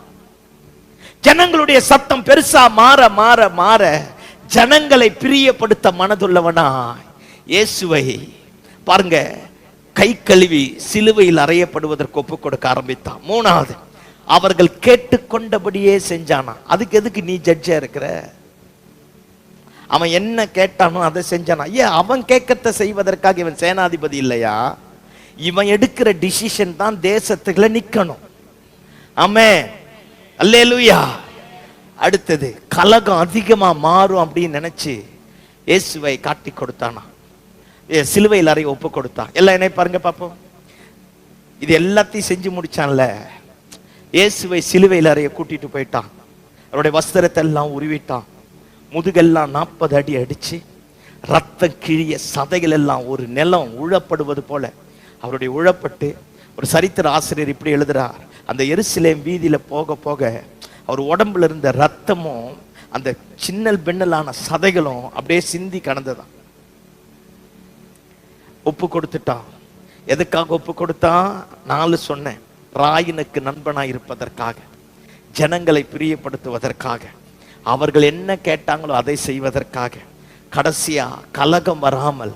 ஜனங்களுடைய சத்தம் பெருசா மாற மாற மாற ஜனங்களை பிரியப்படுத்த மனதுள்ளவனா இயேசுவை பாருங்க கை கழுவி சிலுவையில் அறையப்படுவதற்கு ஒப்பு கொடுக்க ஆரம்பித்தான். மூணாவது, அவர்கள் கேட்டுக்கொண்டபடியே செஞ்சானா. அதுக்கு எதுக்கு நீ ஜட்ஜா இருக்கிற? அவன் என்ன கேட்டானோ அதை செஞ்சானா. ஏன் அவன் கேட்கறத செய்வதற்காக இவன் சேனாதிபதி இல்லையா? இவன் எடுக்கிற டிசிஷன் தான் தேசத்துக்குள்ள நிக்கணும். ஆமென், அல்லேலூயா. அடுத்தது, கலகம் அதிகமா மாறும் அப்படின்னு நினைச்சு இயேசுவை காட்டி கொடுத்தானா. சிலுவையில் அறைய ஒப்பு கொடுத்தான். எல்லாம் என்ன பாருங்க பாப்போம். இது எல்லாத்தையும் செஞ்சு முடிச்சான்ல. இயேசுவை சிலுவையில் அறைய கூட்டிட்டு போயிட்டான். அவருடைய வஸ்திரத்தை எல்லாம் உருவிட்டான். முதுகெல்லாம் 40 அடி அடிச்சு ரத்தம் கிழிய சதைகள் எல்லாம் ஒரு நிலம் உழப்படுவது போல அவருடைய உழப்பட்டு. ஒரு சரித்திர ஆசிரியர் இப்படி எழுதுறார், அந்த எருசலேம் வீதியில போக போக அவர் உடம்புல இருந்த ரத்தமும் அந்த சின்னல் பெண்ணலான சதைகளும் அப்படியே சிந்தி கடந்ததான். ஒப்பு கொடுத்துட்டான். எதுக்காக ஒப்பு கொடுத்தான்? 4 சொன்னேன். ராயனுக்கு நண்பனாய் இருப்பதற்காக, ஜனங்களை பிரியப்படுத்துவதற்காக, அவர்கள் என்ன கேட்டாங்களோ அதை செய்வதற்காக, கடைசியா கலகம் வராமல்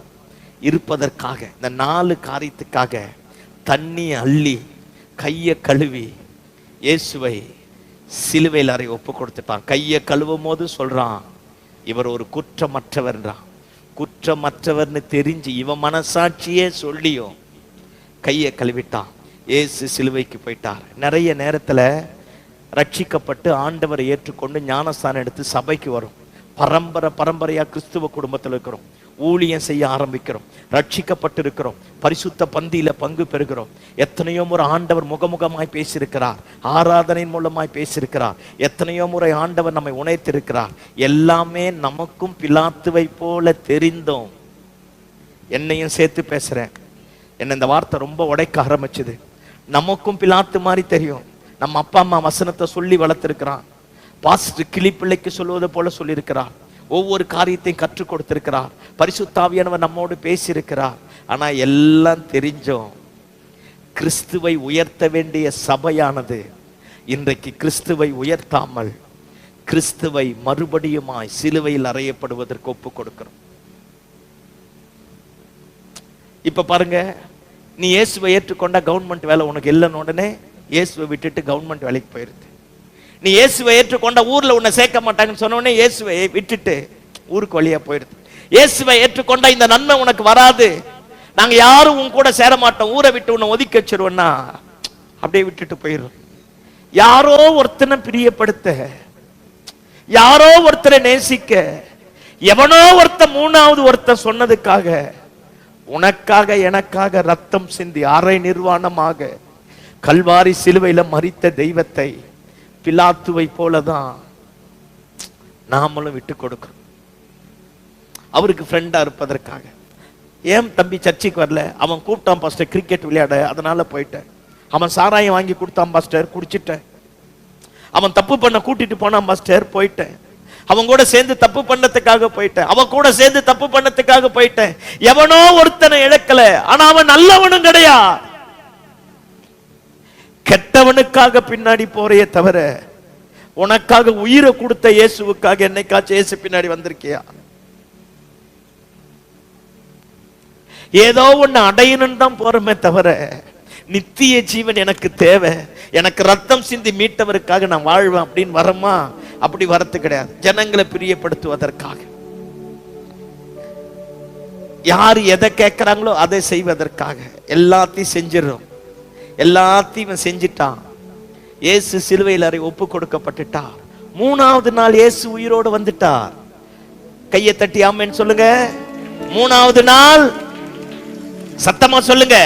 இருப்பதற்காக. இந்த 4 காரியத்துக்காக தண்ணி அள்ளி கையை கழுவி இயேசுவை சிலுவையில் அறை ஒப்பு கொடுத்துட்டான். கையை கழுவும் போது சொல்றான், இவர் ஒரு குற்றமற்றவர்ன்றான். குற்றமற்றவர்னு தெரிஞ்சு இவன் மனசாட்சியே சொல்லியும் கையை கழுவிட்டான். இயேசு சிலுவைக்கு போயிட்டார். நிறைய நேரத்துல ரட்சிக்கப்பட்டு ஆண்டவரை ஏற்றுக்கொண்டு ஞானஸ்தானம் எடுத்து சபைக்கு வரும். பரம்பரையா கிறிஸ்துவ குடும்பத்தில் இருக்கிறோம். ஊழியம் செய்ய ஆரம்பிக்கிறோம். ரட்சிக்கப்பட்டு இருக்கிறோம். பரிசுத்த பந்தியில பங்கு பெறுகிறோம். எத்தனையோ முறை ஆண்டவர் முகமுகமாய் பேசியிருக்கிறார். ஆராதனையின் மூலமாய் பேசியிருக்கிறார். எத்தனையோ முறை ஆண்டவர் நம்மை உணர்த்திருக்கிறார். எல்லாமே நமக்கும் பிலாத்துவை போல தெரிந்தோம். என்னையும் சேர்த்து பேசுறேன். என்ன இந்த வார்த்தை ரொம்ப உடைக்க ஆரம்பிச்சது. நமக்கும் பிலாத்து மாதிரி தெரியும். நம்ம அப்பா அம்மா வசனத்தை சொல்லி வளர்த்திருக்கிறான். பாஸ்டர் கிளிப்பிள்ளைக்கு சொல்லுவது போல சொல்லியிருக்கிறார். ஒவ்வொரு காரியத்தையும் கற்றுக் கொடுத்திருக்கிறார். பரிசுத்த ஆவியானவர் நம்மோடு பேசியிருக்கிறார். ஆனா எல்லாம் தெரிஞ்சோம், கிறிஸ்துவை உயர்த்த வேண்டிய சபையானது இன்றைக்கு கிறிஸ்துவை உயர்த்தாமல் கிறிஸ்துவை மறுபடியுமாய் சிலுவையில் அறையப்படுவதற்கு ஒப்பு கொடுக்கிறோம். இப்ப பாருங்க, நீ இயேசுவை ஏற்றுக்கொண்டா கவர்மெண்ட் வேலை உனக்கு இல்லைன்னு உடனே இயேசுவை விட்டுட்டு கவர்மெண்ட் வேலைக்கு போயிருது. நீ இயேசுவை ஏற்றுக்கொண்ட ஊர்ல உன்னை சேர்க்க மாட்டாங்கன்னு சொன்ன உடனே இயேசுவை விட்டுட்டு ஊருக்கு வழியா போயிருது. இயேசுவை ஏற்றுக்கொண்ட இந்த நன்மை உனக்கு வராது, நாங்க யாரும் உன் கூட சேர மாட்டோம், ஊரை விட்டு உன்னை ஒதுக்கி வச்சிருவோம்னா அப்படியே விட்டுட்டு போயிடும். யாரோ ஒருத்தனை பிரியப்படுத்த, யாரோ ஒருத்தரை நேசிக்க, எவனோ ஒருத்த மூணாவது ஒருத்த சொன்னதுக்காக உனக்காக எனக்காக ரத்தம் சிந்தி அரை நிர்வாணமாக கல்வாரி சிலுவையில மரித்த தெய்வத்தை பிலாத்துவை போலதான் நாமளும் விட்டு கொடுக்கிறோம். அவருக்கு ஃப்ரெண்டா இருப்பதற்காக. ஏன் தம்பி சர்ச்சைக்கு வரல? அவன் கூப்பிட்டான் பாஸ்டர் கிரிக்கெட் விளையாட, அதனால போயிட்டேன். அவன் சாராயம் வாங்கி கொடுத்தான் பாஸ்டர், குடிச்சிட்டேன். அவன் தப்பு பண்ண கூட்டிட்டு போனான் பாஸ்டர், போயிட்டேன். அவன் கூட சேர்ந்து தப்பு பண்ணதுக்காக போயிட்டேன். அவன் கூட சேர்ந்து தப்பு பண்ணதுக்காக போயிட்டேன். எவனோ ஒருத்தனை இழக்கல, ஆனா அவன் நல்லவனும் கிடையாது. கெட்டவனுக்காக பின்னாடி போறையே தவிர உனக்காக உயிரை கொடுத்த இயேசுவுக்காக என்னைக்காச்சும் இயேசு பின்னாடி வந்திருக்கியா? ஏதோ ஒண்ணு அடையணும்னு தான் போறோமே தவிர நித்திய ஜீவன் எனக்கு தேவை, எனக்கு ரத்தம் சிந்தி மீட்டவருக்காக நான் வாழ்வேன் அப்படின்னு வரமா? அப்படி வரது கிடையாது. ஜனங்களை பிரியப்படுத்துவதற்காக, யார் எதை கேட்கிறாங்களோ அதை செய்வதற்காக எல்லாத்தையும் செஞ்சிடும். எல்லாத்தையும் செஞ்சிட்டான். இயேசு சிலுவையில் அறை ஒப்பு கொடுக்கப்பட்டுட்டார். 3வது நாள் இயேசு உயிரோடு வந்துட்டார். கையை தட்டி ஆமென் சொல்லுங்க. 3வது நாள் சத்தமா சொல்லுங்க.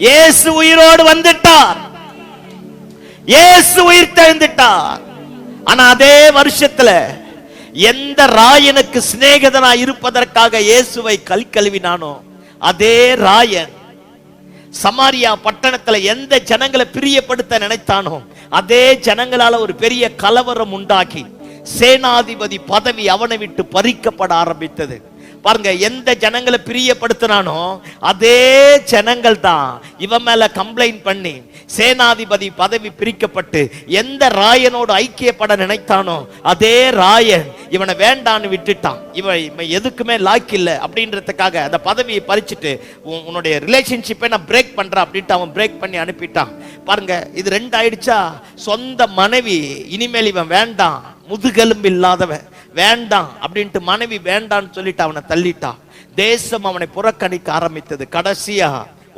இயேசு உயிரோடு வந்துட்டார். இயேசு உயிர் தெழுந்துட்டார். ஆனா அதே வருஷத்துல எந்த ராயனுக்கு சிநேகிதனா இருப்பதற்காக இயேசுவை கழுவினானோ அதே ராயன் சமாரியா பட்டணத்துல எந்த ஜனங்களை பிரியப்படுத்த நினைத்தானோ அதே ஜனங்களால ஒரு பெரிய கலவரம் உண்டாக்கி சேனாதிபதி பதவி அவனை விட்டு பறிக்கப்பட ஆரம்பித்தது. பாருங்க, எந்த ஜனங்களை பிரியப்படுத்தினானோ அதே ஜனங்கள் தான் இவன் மேல கம்ப்ளைண்ட் பண்ணி சேனாதிபதி பதவி பிரிக்கப்பட்டு எந்த ராயனோடு ஐக்கியப்பட நினைத்தானோ அதே ராயன் இவனை வேண்டான்னு விட்டுட்டான். இவன் எதுக்குமே லாக் இல்லை அப்படின்றதுக்காக அந்த பதவியை பறிச்சுட்டு உன்னுடைய ரிலேஷன்ஷிப்பை நான் பிரேக் பண்றேன் அப்படின்ட்டு அவன் பிரேக் பண்ணி அனுப்பிட்டான். பாருங்க, இது 2 ஆயிடுச்சா? சொந்த மனைவி இனிமேல் இவன் வேண்டாம், முதுகெலும்பு இல்லாதவன் வேண்டாம் அப்படின்ட்டு மனைவி வேண்டான்னு சொல்லிட்டு அவனை தள்ளிட்டான். தேசம் அவனை புறக்கணிக்க ஆரம்பித்தது. கடைசியா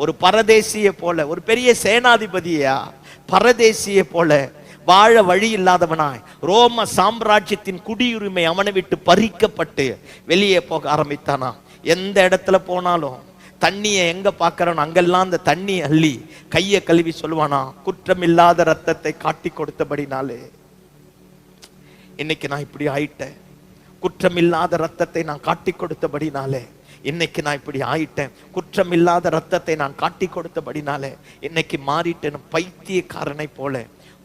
ஒரு பரதேசிய போல, ஒரு பெரிய சேனாதிபதியா பரதேசிய போல வாழ வழி இல்லாதவனாய் ரோம சாம்ராஜ்யத்தின் குடியுரிமை அவனை விட்டு பறிக்கப்பட்டு வெளியே போக ஆரம்பித்தானா. எந்த இடத்துல போனாலும் தண்ணியை எங்க பார்க்கறானோ அங்கெல்லாம் அந்த தண்ணி அள்ளி கையை கழுவி சொல்லுவானா, குற்றமில்லாத ரத்தத்தை காட்டி கொடுத்தபடினாலே இன்னைக்கு நான் இப்படி ஆயிட்டேன். குற்றமில்லாத ரத்தத்தை நான் காட்டி கொடுத்தபடினாலே இன்னைக்கு நான் இப்படி ஆயிட்டேன். குற்றமில்லாத ரத்தத்தை நான் காட்டி கொடுத்தபடினாலே இன்னைக்கு மாறிட்டேன். பைத்தியக்காரனை போல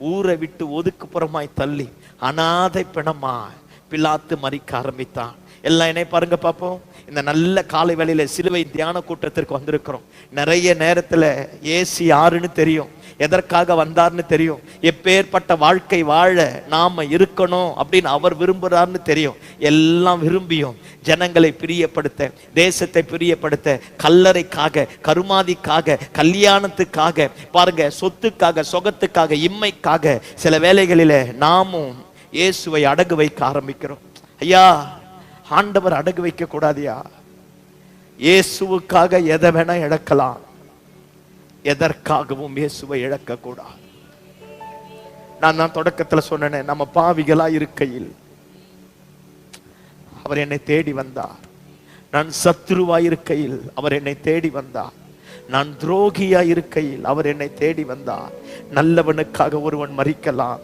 ஊரை விட்டு ஒதுக்குப்புறமாய் தள்ளி அனாதை பிணமா பிலாத்து மறிக்க ஆரம்பித்தான். எல்லாம் என்னை பாருங்க பார்ப்போம். இந்த நல்ல காலை வேளையில சிலுவை தியான கூட்டத்திற்கு வந்திருக்கிறோம். நிறைய நேரத்துல ஏசி யாருன்னு தெரியும், எதற்காக வந்தார்னு தெரியும், எப்பேற்பட்ட வாழ்க்கை வாழ நாம இருக்கணும் அப்படின்னு அவர் விரும்புறாருன்னு தெரியும். எல்லாம் விரும்பியும் ஜனங்களை பிரியப்படுத்த, தேசத்தை பிரியப்படுத்த, கல்லறைக்காக, கருமாதிக்காக, கல்யாணத்துக்காக, பாருங்க சொத்துக்காக, சொகத்துக்காக, இம்மைக்காக சில வேளைகளில நாமும் இயேசுவை அடகு வைக்க ஆரம்பிக்கிறோம். ஐயா, ஆண்டவர் அடகு வைக்க கூடாதியா? இயேசுவுக்காக எதை வேணா இழக்கலாம், எதற்காகவும் இயேசுவை இழக்க கூடாது. நான் தான் தொடக்கத்துல சொன்னேன், நம்ம பாவிகளா இருக்கையில் அவர் என்னை தேடி வந்தார். நான் சத்துருவா இருக்கையில் அவர் என்னை தேடி வந்தார். நான் துரோகியா இருக்கையில் அவர் என்னை தேடி வந்தார். நல்லவனுக்காக ஒருவன் மரிக்கலாம்,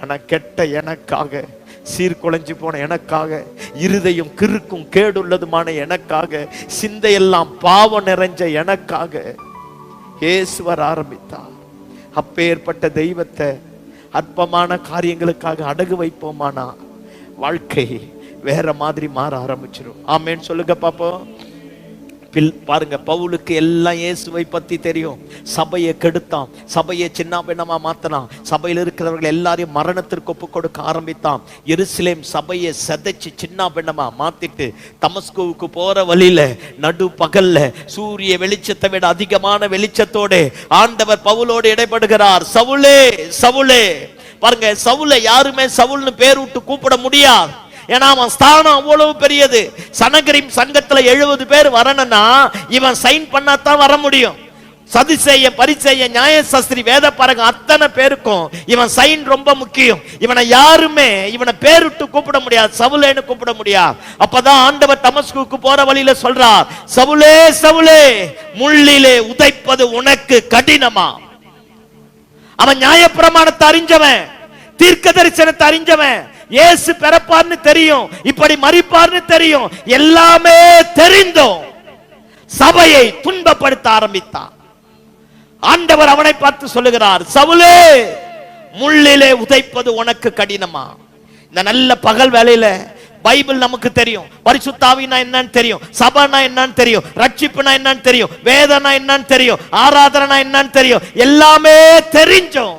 ஆனா கெட்ட எனக்காக, சீர்குலைஞ்சு போன எனக்காக, இருதயம் கிறுக்கும் கேடுள்ளதுமான எனக்காக, சிந்தையெல்லாம் பாவம் நிறைஞ்ச எனக்காக இயேசுவர் ஆரம்பித்தார். அப்பேற்பட்ட தெய்வத்தை அற்பமான காரியங்களுக்காக அடகு வைப்போமானா வாழ்க்கை வேற மாதிரி மாற ஆரம்பிச்சிடும். ஆமேன்னு சொல்லுங்க பாப்போம். பாருங்க, பவுலுக்கு எல்லாம் இயேசுவை பத்தி தெரியும். சபையை கெடுத்தான், சபையை சின்ன பின்னமா மாத்தினான், சபையில் இருக்கிறவர்கள் எல்லாரையும் மரணத்திற்கு ஒப்பு கொடுக்க ஆரம்பித்தான். எருசலேம் சபையை செதைச்சு சின்ன பின்னமா மாத்திட்டு தமஸ்குவுக்கு போற வழியில நடு பகல்ல சூரிய வெளிச்சத்தை விட அதிகமான வெளிச்சத்தோட ஆண்டவர் பவுலோடு இடைப்படுகிறார். சவுலே சவுலே. பாருங்க, சவுலை யாருமே சவுல்னு பேர் விட்டு கூப்பிட முடியாது. ஏன்னா அவன் ஸ்தானம் அவ்வளவு பெரியது. சனகரிம் சங்கத்துல 70 பேர் வரணும்னா இவன் சைன் பண்ணாதான் வர முடியும். சதுசேய, பரிசேய, நியாயசாஸ்திரி, வேத பாரக அத்தனை பேருக்கும் இவன் சைன் ரொம்ப முக்கியம். இவனை யாருமே இவனை பேருட்டு கூப்பிட முடியாது, சவுலேன்னு கூப்பிட முடியாது. அப்பதான் ஆண்டவர் தமஸ்குக்கு போற வழியில சொல்றார், சவுலே சவுலே, முள்ளிலே உதைப்பது உனக்கு கடினமா. அவன் நியாயப்பிரமாணத்தை அறிஞ்சவன், தீர்க்க தரிசனத்தை அறிஞ்சவன், இயேசு பிறப்பார்னு தெரியும், இப்படி மரிப்பார்னு தெரியும், எல்லாமே தெரிந்தும் சபையை துன்பப்படுத்த ஆரம்பித்தான். ஆண்டவர் அவனை பார்த்து சொல்லுகிறார், சவுலே, முள்ளிலே உதைப்பது உனக்கு கடினமா. இந்த நல்ல பகல் வேளையில பைபிள் நமக்கு தெரியும், பரிசுத்த ஆவினா என்னன்னு தெரியும், சபைனா என்னன்னு தெரியும், ரட்சிப்புனா என்னன்னு தெரியும், வேதனா என்னன்னு தெரியும், ஆராதனை என்னன்னு தெரியும், எல்லாமே தெரிஞ்சோம்.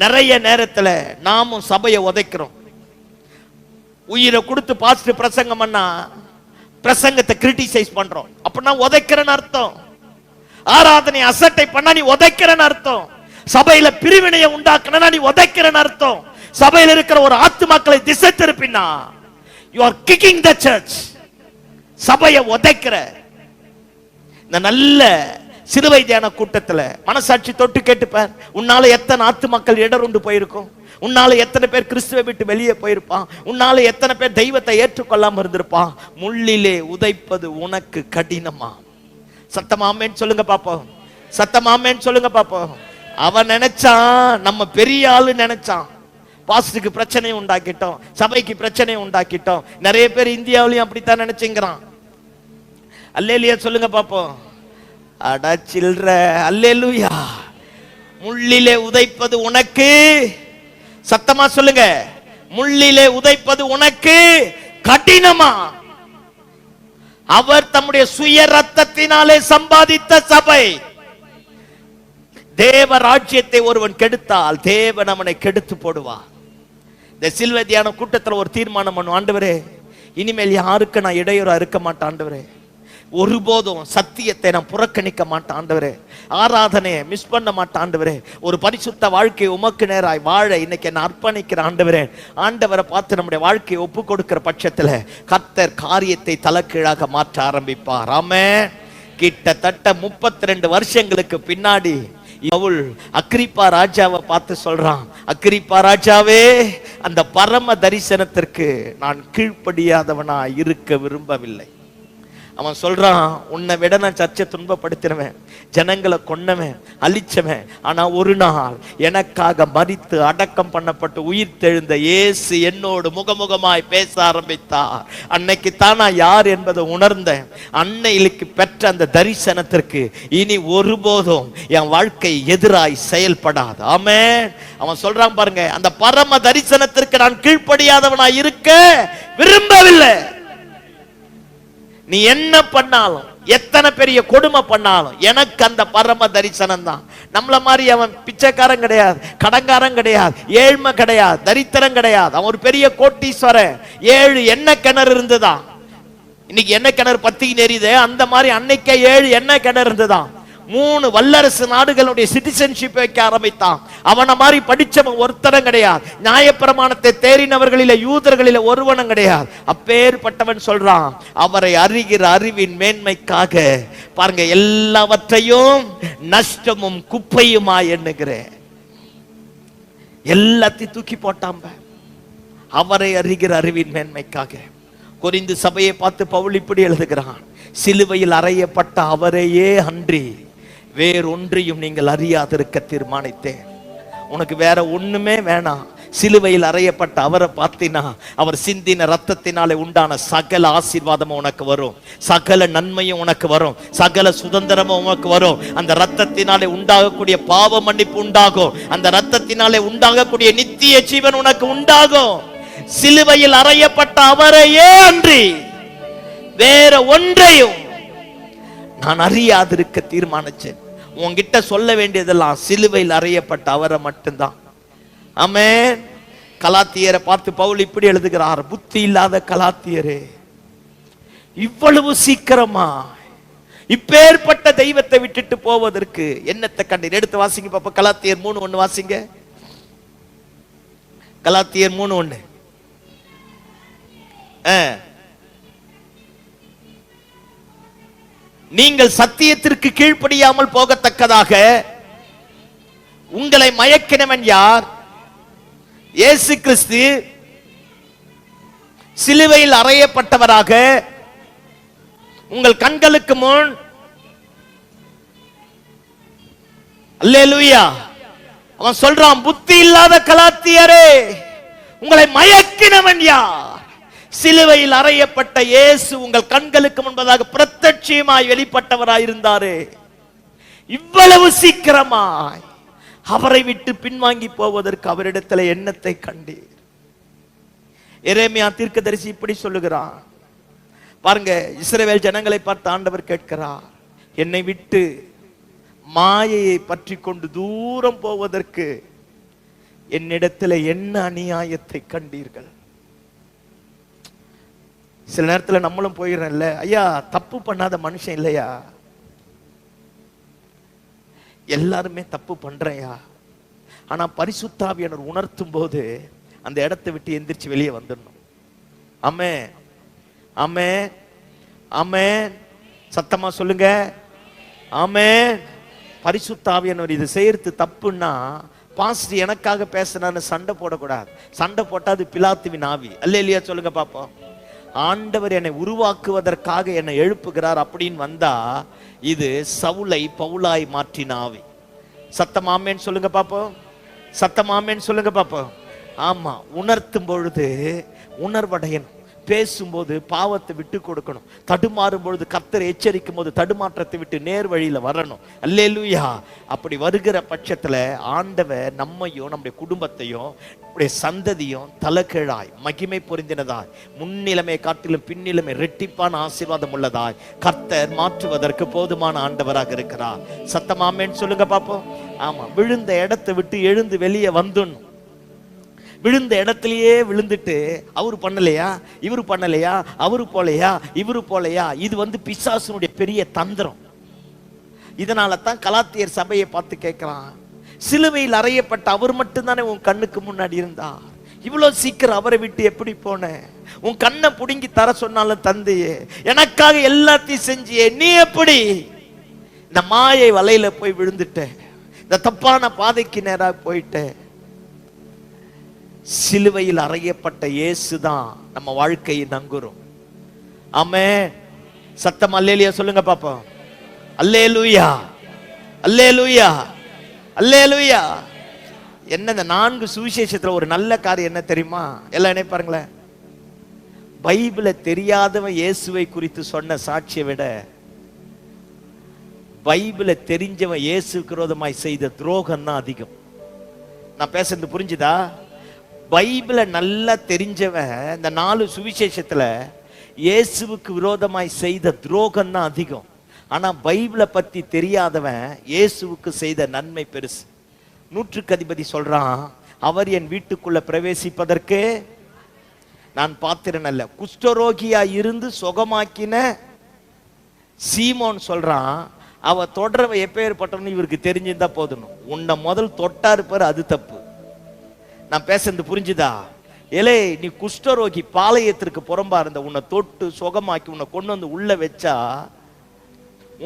நிறைய நேரத்துல நாமும் சபையை உதைக்கிறோம். உயிரை கொடுத்து பாஸ்டர் பிரசங்கம் பண்ணா பிரசங்கத்தை கிரிட்டிசைஸ் பண்றோம் அப்படின்னா உதைக்கிறன்னு அர்த்தம். ஆராதனை அசட்டை பண்ணா நீ உதைக்கிறன்னு அர்த்தம். சபையில பிரிவினையை உண்டாக்குனா நீ உதைக்கிறன்னு அர்த்தம். சபையில் இருக்கிற ஒரு ஆத்துமாக்களை திசை திருப்பினா you are kicking the church. சபையை உதைக்கிற. இந்த நல்ல சிலுவை தியான கூட்டத்துல மனசாட்சி தொட்டு கேட்டுப்பார். உன்னால எத்தனை ஆத்துமாக்கள் இடருண்டு போயிருக்கும்? உன்னால எத்தனை பேர் கிறிஸ்துவை விட்டு வெளியே போயிருப்பான்? உன்னால எத்தனை பேர் தெய்வத்தை ஏற்றுக்கொள்ளாம இருந்திருப்பான்? முள்ளிலே உதைப்பது உனக்கு கடினமா? சத்தமாமேன்னு சொல்லுங்க பாப்போம். சத்தமாமேன்னு சொல்லுங்க பாப்போம். அவன் நினைச்சான் நம்ம பெரிய ஆளு நினைச்சான். பாஸ்டுக்கு பிரச்சனை உண்டாக்கிட்டோம், சபைக்கு பிரச்சனை உண்டாக்கிட்டோம். நிறைய பேர் இந்தியாவிலையும் அப்படித்தான் நினைச்சுங்கிறான். அல்லேலூயா சொல்லுங்க பாப்போம். அட சில்ற அல்லேலூயா. முள்ளிலே உதைப்பது உனக்கு, சத்தமா சொல்லுங்க, முள்ளிலே உதைப்பது உனக்கு கடினமா? அவர் தம்முடைய சுய ரத்தத்தினாலே சம்பாதித்த சபை. தேவ ராஜ்யத்தை ஒருவன் கெடுத்தால் தேவன் அவனை கெடுத்து போடுவார். இந்த சிலுவை தியான கூட்டத்தில் ஒரு தீர்மானம் பண்ணும். ஆண்டவரே, இனிமேல் யாருக்கு நான் இடையூறா இருக்க மாட்டேன் ஆண்டவரே. ஒருபோதும் சத்தியத்தை நான் புறக்கணிக்க மாட்டேன் ஆண்டவரே. ஆராதனையை மிஸ் பண்ண மாட்டேன் ஆண்டவரே. ஒரு பரிசுத்த வாழ்க்கையை உமக்கு நேராய் வாழ இன்னைக்கு நான் அர்ப்பணிக்கிறேன் ஆண்டவரே. ஆண்டவரை பார்த்து நம்முடைய வாழ்க்கையை ஒப்பு கொடுக்கிற பட்சத்துல கர்த்தர் காரியத்தை தலைகீழாக மாற்ற ஆரம்பிப்பார். ஆமென். கிட்டத்தட்ட 32 வருஷங்களுக்கு பின்னாடி பவுல் அக்கிரிப்பா ராஜாவை பார்த்து சொல்றான், அக்கிரிப்பா ராஜாவே, அந்த பரம தரிசனத்திற்கு நான் கீழ்ப்படியாதவனா இருக்க விரும்பவில்லை. அவன் சொல்றான், உன்னை விட நான் சர்ச்சை துன்பப்படுத்தினவன், ஜனங்களை கொன்னவன், அழிச்சவன். ஆனா ஒரு நாள் எனக்காக மரித்து அடக்கம் பண்ணப்பட்டு உயிர் தெழுந்த இயேசு என்னோடு முகமுகமாய் பேச ஆரம்பித்தார். அன்னைக்கு தான் நான் யார் என்பதை உணர்ந்தேன். அன்னைக்கு பெற்ற அந்த தரிசனத்திற்கு இனி ஒருபோதும் என் வாழ்க்கை எதிராய் செயல்படாது. ஆமென். அவன் சொல்றான் பாருங்க, அந்த பரம தரிசனத்திற்கு நான் கீழ்ப்படியாதவனாய் இருக்க விரும்பவில்லை. நீ என்ன பண்ணாலும், எத்தனை பெரிய கொடுமை பண்ணாலும், எனக்கு அந்த பரம தரிசனம் தான். நம்மள மாதிரி அவன் பிச்சைக்காரன் கிடையாது, கடங்காரன் கிடையாது, ஏழ்மை கிடையாது, தரித்திரம் கிடையாது. அவன் ஒரு பெரிய கோட்டீஸ்வரன். 7 எண்ணெய் கிணறு இருந்துதான். இன்னைக்கு எண்ணெய் கிணறு பத்திக்கு நெறியுது, அந்த மாதிரி அன்னைக்கே 7 எண்ணெய் கிணறு இருந்துதான். 3 வல்லரசு நாடுகளுடைய சிட்டிசன்ஷிப் வைக்க ஆரம்பித்தான். அவனை மாதிரி படிச்சவன் ஒருத்தரம் கிடையாது. நியாயப்பிரமாணத்தை தேறினவர்களில யூதர்களில ஒருவனும் கிடையாது. அப்பேற்பட்டவன் சொல்றான், அவரை அறிகிற அறிவின் மேன்மைக்காக பாருங்க எல்லாவற்றையும் நஷ்டமும் குப்பையுமா எண்ணுகிறேன். எல்லாத்தையும் தூக்கி போட்டாம்ப அவரை அறிகிற அறிவின் மேன்மைக்காக. கொரிந்து சபையை பார்த்து பவுல் இப்படி எழுதுகிறான், சிலுவையில் அறையப்பட்ட அவரையே அன்றி வேறொன்றையும் நீங்கள் அறியாதிருக்க தீர்மானித்தேன். உனக்கு வேற ஒண்ணுமே வேணாம். சிலுவையில் அறையப்பட்ட அவரை பார்த்தினா அவர் சிந்தின ரத்தத்தினாலே உண்டான சகல ஆசீர்வாதமும் உனக்கு வரும், சகல நன்மையும் உனக்கு வரும், சகல சுதந்திரமும் உனக்கு வரும். அந்த ரத்தத்தினாலே உண்டாகக்கூடிய பாவ மன்னிப்பு உண்டாகும். அந்த ரத்தத்தினாலே உண்டாகக்கூடிய நித்திய ஜீவன் உனக்கு உண்டாகும். சிலுவையில் அறையப்பட்ட அவரையே அன்றி வேற ஒன்றையும் நான் அறியாதிருக்க தீர்மானிச்சேன். உன்கிட்ட சொல்ல வேண்டியதெல்லாம் சிலுவையில் அறையப்பட்ட அவரை மட்டும்தான். ஆமென். கலாத்தியரை பார்த்து பவுல் இப்படி எழுதுகிறார், புத்தி இல்லாத கலாத்தியரே, இவ்வளவு சீக்கிரமா இப்பேற்பட்ட தெய்வத்தை விட்டுட்டு போவதற்கு என்னத்தை கண்டீர்? எடுத்து வாசிங்க பாப்பா. கலாத்தியர் 3:1 வாசிங்க. கலாத்தியர் 3:1. நீங்கள் சத்தியத்திற்கு கீழ்ப்படியாமல் போகத்தக்கதாக உங்களை மயக்கினவன் யார்? இயேசு கிறிஸ்து சிலுவையில் அறையப்பட்டவராக உங்கள் கண்களுக்கு முன், அல்லேலூயா, அவன் சொல்றான், புத்தி இல்லாத கலாத்தியரே, உங்களை மயக்கினவன் யார்? சிலுவையில் அறையப்பட்ட இயேசு உங்கள் கண்களுக்கு முன்பதாக பிரத்யட்சமாய் வெளிப்பட்டவராய் இருந்தாரே. இவ்வளவு சீக்கிரமாய் அவரை விட்டு பின்வாங்கி போவதற்கு அவரிடத்தில் எண்ணத்தை கண்டீர்? எரேமியா தீர்க்கதரிசி இப்படி சொல்லுகிறான் பாருங்க. இஸ்ரவேல் ஜனங்களை பார்த்து ஆண்டவர் கேட்கிறார், என்னை விட்டு மாயையை பற்றி கொண்டு தூரம் போவதற்கு என்னிடத்தில் என்ன அநியாயத்தை கண்டீர்கள்? சில நேரத்துல நம்மளும் போயிடுறோம்ல, ஐயா தப்பு பண்ணாத மனுஷன் இல்லையா, எல்லாருமே தப்பு பண்றேயா. ஆனா பரிசுத்தாவியானவர் உணர்த்தும் போது அந்த இடத்தை விட்டு எந்திரிச்சு வெளியே வந்துடணும். ஆமென், ஆமென், ஆமென். சத்தமா சொல்லுங்க ஆமென். பரிசுத்தாவியானவர் இது செய்யறது தப்புன்னா, பாஸ்டர் எனக்காக பேசினான்னு சண்டை போடக்கூடாது. சண்டை போட்டா அது பிலாத்துவின் ஆவி. அல்லேலூயா சொல்லுங்க பாப்போம். ஆண்டவர் என்னை உருவாக்குவதற்காக என்னை எழுப்புகிறார் அப்படின்னு வந்தா இது சவுலை பவுலாய் மாற்றின ஆவி. சத்தம் ஆமேன்னு சொல்லுங்க பாப்போம். சத்தம் ஆமேன்னு சொல்லுங்க பாப்போம். ஆமா, உணர்த்தும் பொழுது உணர்வடையணும். பேசும்போது பாவத்தை விட்டு கொடுக்கணும். தடுமாறும் பொழுது கர்த்தரை எச்சரிக்கும் போது தடுமாற்றத்தை விட்டு நேர் வழியில வரணும். அல்லேலூயா. அப்படி வருகிற பட்சத்துல ஆண்டவர் நம்மையும் நம்முடைய குடும்பத்தையும் நம்முடைய சந்ததியும் தலைகீழாய் மகிமை பொருந்தினதாய் முன்னிலைமை காட்டிலும் பின்னிலைமை ரெட்டிப்பான ஆசீர்வாதம் உள்ளதாய் கர்த்தர் மாற்றுவதற்கு போதுமான ஆண்டவராக இருக்கிறார். சத்தமாமேன்னு சொல்லுங்க பாப்போம். ஆமா, விழுந்த இடத்தை விட்டு எழுந்து வெளியே வந்துடணும். விழுந்த இடத்திலேயே விழுந்துட்டு அவரு பண்ணலையா, இவரு பண்ணலையா, அவரு போலையா, இவரு போலையா, இது பிசாசுனுடைய பெரிய தந்திரம். இதனால தான் கலாத்தியர் சபையை பார்த்து கேட்கிறான், சிலுவையில் அறையப்பட்ட அவர் மட்டும்தானே உன் கண்ணுக்கு முன்னாடி இருந்தா, இவ்வளவு சீக்கிரம் அவரை விட்டு எப்படி போன? உன் கண்ணை புடுங்கி தர சொன்னாலும் தந்தையே, எனக்காக எல்லாத்தையும் செஞ்சியே, நீ எப்படி இந்த மாயை வலையில போய் விழுந்துட்ட, இந்த தப்பான பாதைக்கு நேராக போயிட்ட? சிலுவையில் அறையப்பட்ட இயேசுதான் நம்ம வாழ்க்கையை நங்குறோம். ஆமென். சத்தம் அல்லேலூயா சொல்லுங்க பாப்போம். அல்லேலூயா, அல்லேலூயா, அல்லேலூயா. என்ன இந்த 4 சுவிசேஷத்துல ஒரு நல்ல காரியம் என்ன தெரியுமா? எல்லாம் நினைப்பாருங்களேன், பைபிளை தெரியாதவன் இயேசுவை குறித்து சொன்ன சாட்சியை விட பைபிளை தெரிஞ்சவன் இயேசுக்கு விரோதமாய் செய்த துரோகம் தான் அதிகம். நான் பேசுறது புரிஞ்சுதா? பைபிளை நல்லா தெரிஞ்சவன் இந்த 4 சுவிசேஷத்துல இயேசுவுக்கு விரோதமாய் செய்த துரோகம் தான் அதிகம். ஆனா பைபிளை பத்தி தெரியாதவன் இயேசுவுக்கு செய்த நன்மை பெருசு. 100க்கு அதிபதி சொல்றான், அவர் என் வீட்டுக்குள்ள பிரவேசிப்பதற்கு நான் பாத்திரன் அல்ல. குஷ்டரோகியா இருந்து சுகமாக்கின சீமோன் சொல்றான், அவ தொடரவ எப்பேற்பட்டவன்னு இவருக்கு தெரிஞ்சிருந்தா போதும். உன்னை முதல் தொட்டா இருப்பாரு, அது தப்பு. நான் பேசுறது புரிஞ்சுதா? ஏலே, நீ குஷ்டரோகி பாளையத்திற்கு புறம்பா இருந்த உன்னை தொட்டு சுகமாக்கி உன்னை கொண்டு வந்து உள்ள வச்சா,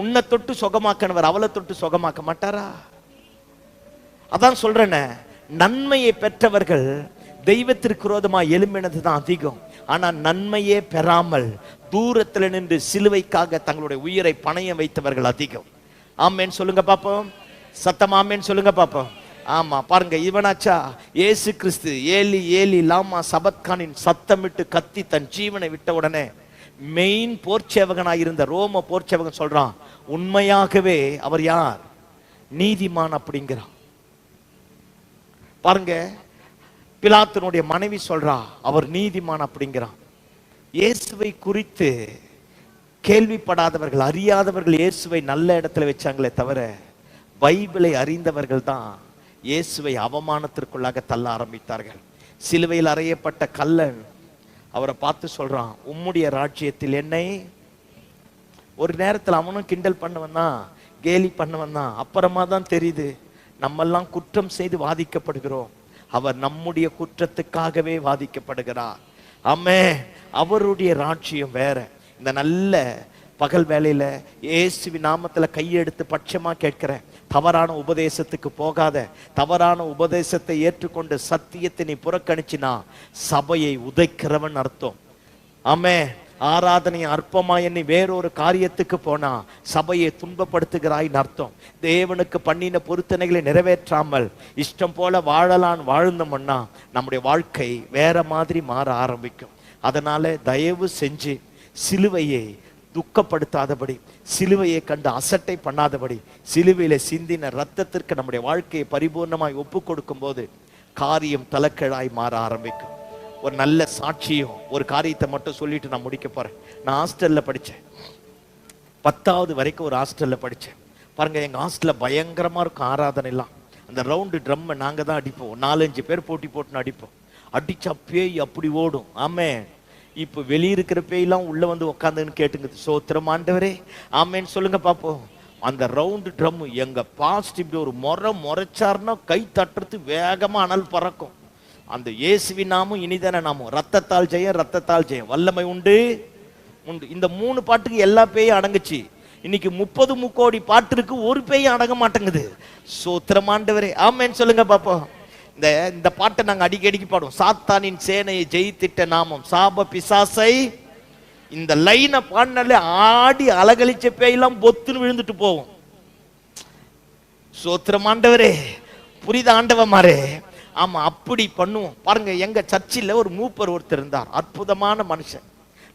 உன்னை தொட்டு சுகமாக்கனவர் அவளை தொட்டு சுகமாக்க மாட்டாரா? அதான் சொல்றேனே, நன்மையை பெற்றவர்கள் தெய்வத்திற்கு விரோதமா எழும்பினது தான் அதிகம். ஆனா நன்மையே பெறாமல் தூரத்தில் நின்று சிலுவைக்காக தங்களுடைய உயிரை பணயம் வைத்தவர்கள் அதிகம். ஆமேன்னு சொல்லுங்க பாப்போம். சத்தம் ஆமேன்னு சொல்லுங்க பாப்போம். ஆமா, பாருங்க, இவனாச்சா இயேசு கிறிஸ்து ஏலி ஏலி லாமா சபத்கானின் சத்தமிட்டு கத்தி தன் ஜீவனை விட்ட உடனே மெயின் போர்ச்சேவகனாய் இருந்த ரோம போர்ச்சேவகன் சொல்றான், உண்மையாகவே அவர் யார்? நீதிமான் அப்படிங்கிறான். பாருங்க, பிலாத்துனுடைய மனைவி சொல்றா, அவர் நீதிமான் அப்படிங்கிறான். இயேசுவை குறித்து கேள்விப்படாதவர்கள், அறியாதவர்கள் இயேசுவை நல்ல இடத்துல வச்சாங்களே தவிர பைபிளை அறிந்தவர்கள் தான் இயேசுவை அவமானத்திற்குள்ளாக தள்ள ஆரம்பித்தார்கள். சிலுவையில் அறையப்பட்ட கல்லன் அவரை பார்த்து சொல்றான், உம்முடைய ராஜ்யத்தில் என்னை. ஒரு நேரத்தில் அவனும் கிண்டல் பண்ணவன் தான், கேலி பண்ணவன் தான். அப்புறமா தான் தெரியுது நம்மெல்லாம் குற்றம் செய்து வாதிக்கப்படுகிறோம், அவர் நம்முடைய குற்றத்துக்காகவே வாதிக்கப்படுகிறார். ஆமென். அவருடைய ராஜ்யம் வேற. இந்த நல்ல பகல் வேலையில இயேசுவின் நாமத்துல கையெடுத்து பட்சமா கேட்கிறேன், தவறான உபதேசத்துக்கு போகாத. தவறான உபதேசத்தை ஏற்றுக்கொண்டு சத்தியத்தை நீ புறக்கணிச்சினா சபையை உதைக்கிறவன் அர்த்தம். ஆமென். ஆராதனை அற்பமா எண்ணி வேறொரு காரியத்துக்கு போனா சபையை துன்பப்படுத்துகிறாய் அர்த்தம். தேவனுக்கு பண்ணின பொருத்தனைகளை நிறைவேற்றாமல் இஷ்டம் போல வாழலான் வாழ்ந்தோம்னா நம்முடைய வாழ்க்கை வேற மாதிரி மாற ஆரம்பிக்கும். அதனால தயவு செஞ்சு சிலுவையை துக்கப்படுத்தாதபடி, சிலுவையை கண்டு அசட்டை பண்ணாதபடி, சிலுவையில சிந்தின ரத்தத்திற்கு நம்முடைய வாழ்க்கையை பரிபூர்ணமாய் ஒப்பு கொடுக்கும் போது காரியம் தலைக்கீழாய் மாற ஆரம்பிக்கும். ஒரு நல்ல சாட்சியும் ஒரு காரியத்தை மட்டும் சொல்லிட்டு நான் முடிக்க போறேன். நான் ஹாஸ்டல்ல படித்தேன், 10வது வரைக்கும் ஒரு ஹாஸ்டல்ல படித்தேன். பாருங்க, எங்க ஹாஸ்டல்ல பயங்கரமா இருக்கும் ஆராதனை எல்லாம். அந்த ரவுண்டு ட்ரம் நாங்க தான் அடிப்போம், 4-5 பேர் போட்டி போட்டுன்னு அடிப்போம். அடிச்சா பேய் அப்படி ஓடும். ஆமே, இப்ப வெளியிருக்கிற பேயெல்லாம் உள்ள வந்து உட்காந்துன்னு கேட்டுங்க. சோத்திரம் ஆண்டவரே, ஆமேன்னு சொல்லுங்க பாப்போம். அந்த ரவுண்டு ட்ரம் எங்க பாஸ்ட் இப்படி ஒரு முறைச்சாருன்னா கை தட்டுறது வேகமா அனல் பறக்கும். அந்த இயேசுவி நாமும் இனிதான நாமும், ரத்தத்தால் ஜெயம், ரத்தத்தால் ஜெயம், வல்லமை உண்டு உண்டு. இந்த 3 பாட்டுக்கு எல்லா பேயும் அடங்குச்சு. இன்னைக்கு 30 முக்கோடி பாட்டு இருக்கு, ஒரு பேயும் அடங்க மாட்டேங்குது. சோத்திரம் ஆண்டவரே, ஆமேன்னு சொல்லுங்க பாப்போம். இந்த பாட்டை நாங்க அடிக்கடிக்கு பாடுவோம். சாத்தானின் சேனையை ஜெயித்திட்ட நாமம், சாப பிசாசை. இந்த லைனை பாடினாலே ஆடி அலகழிச்ச பேயெல்லாம் பொத்துன்னு விழுந்துட்டு போவோம். சோத்திரம் ஆண்டவரே, புரியுத ஆண்டவமாரே? ஆமா, அப்படி பண்ணுவோம் பாருங்க. எங்க சர்ச்சில் ஒரு மூப்பர் ஒருத்தர் இருந்தார், அற்புதமான மனுஷன்,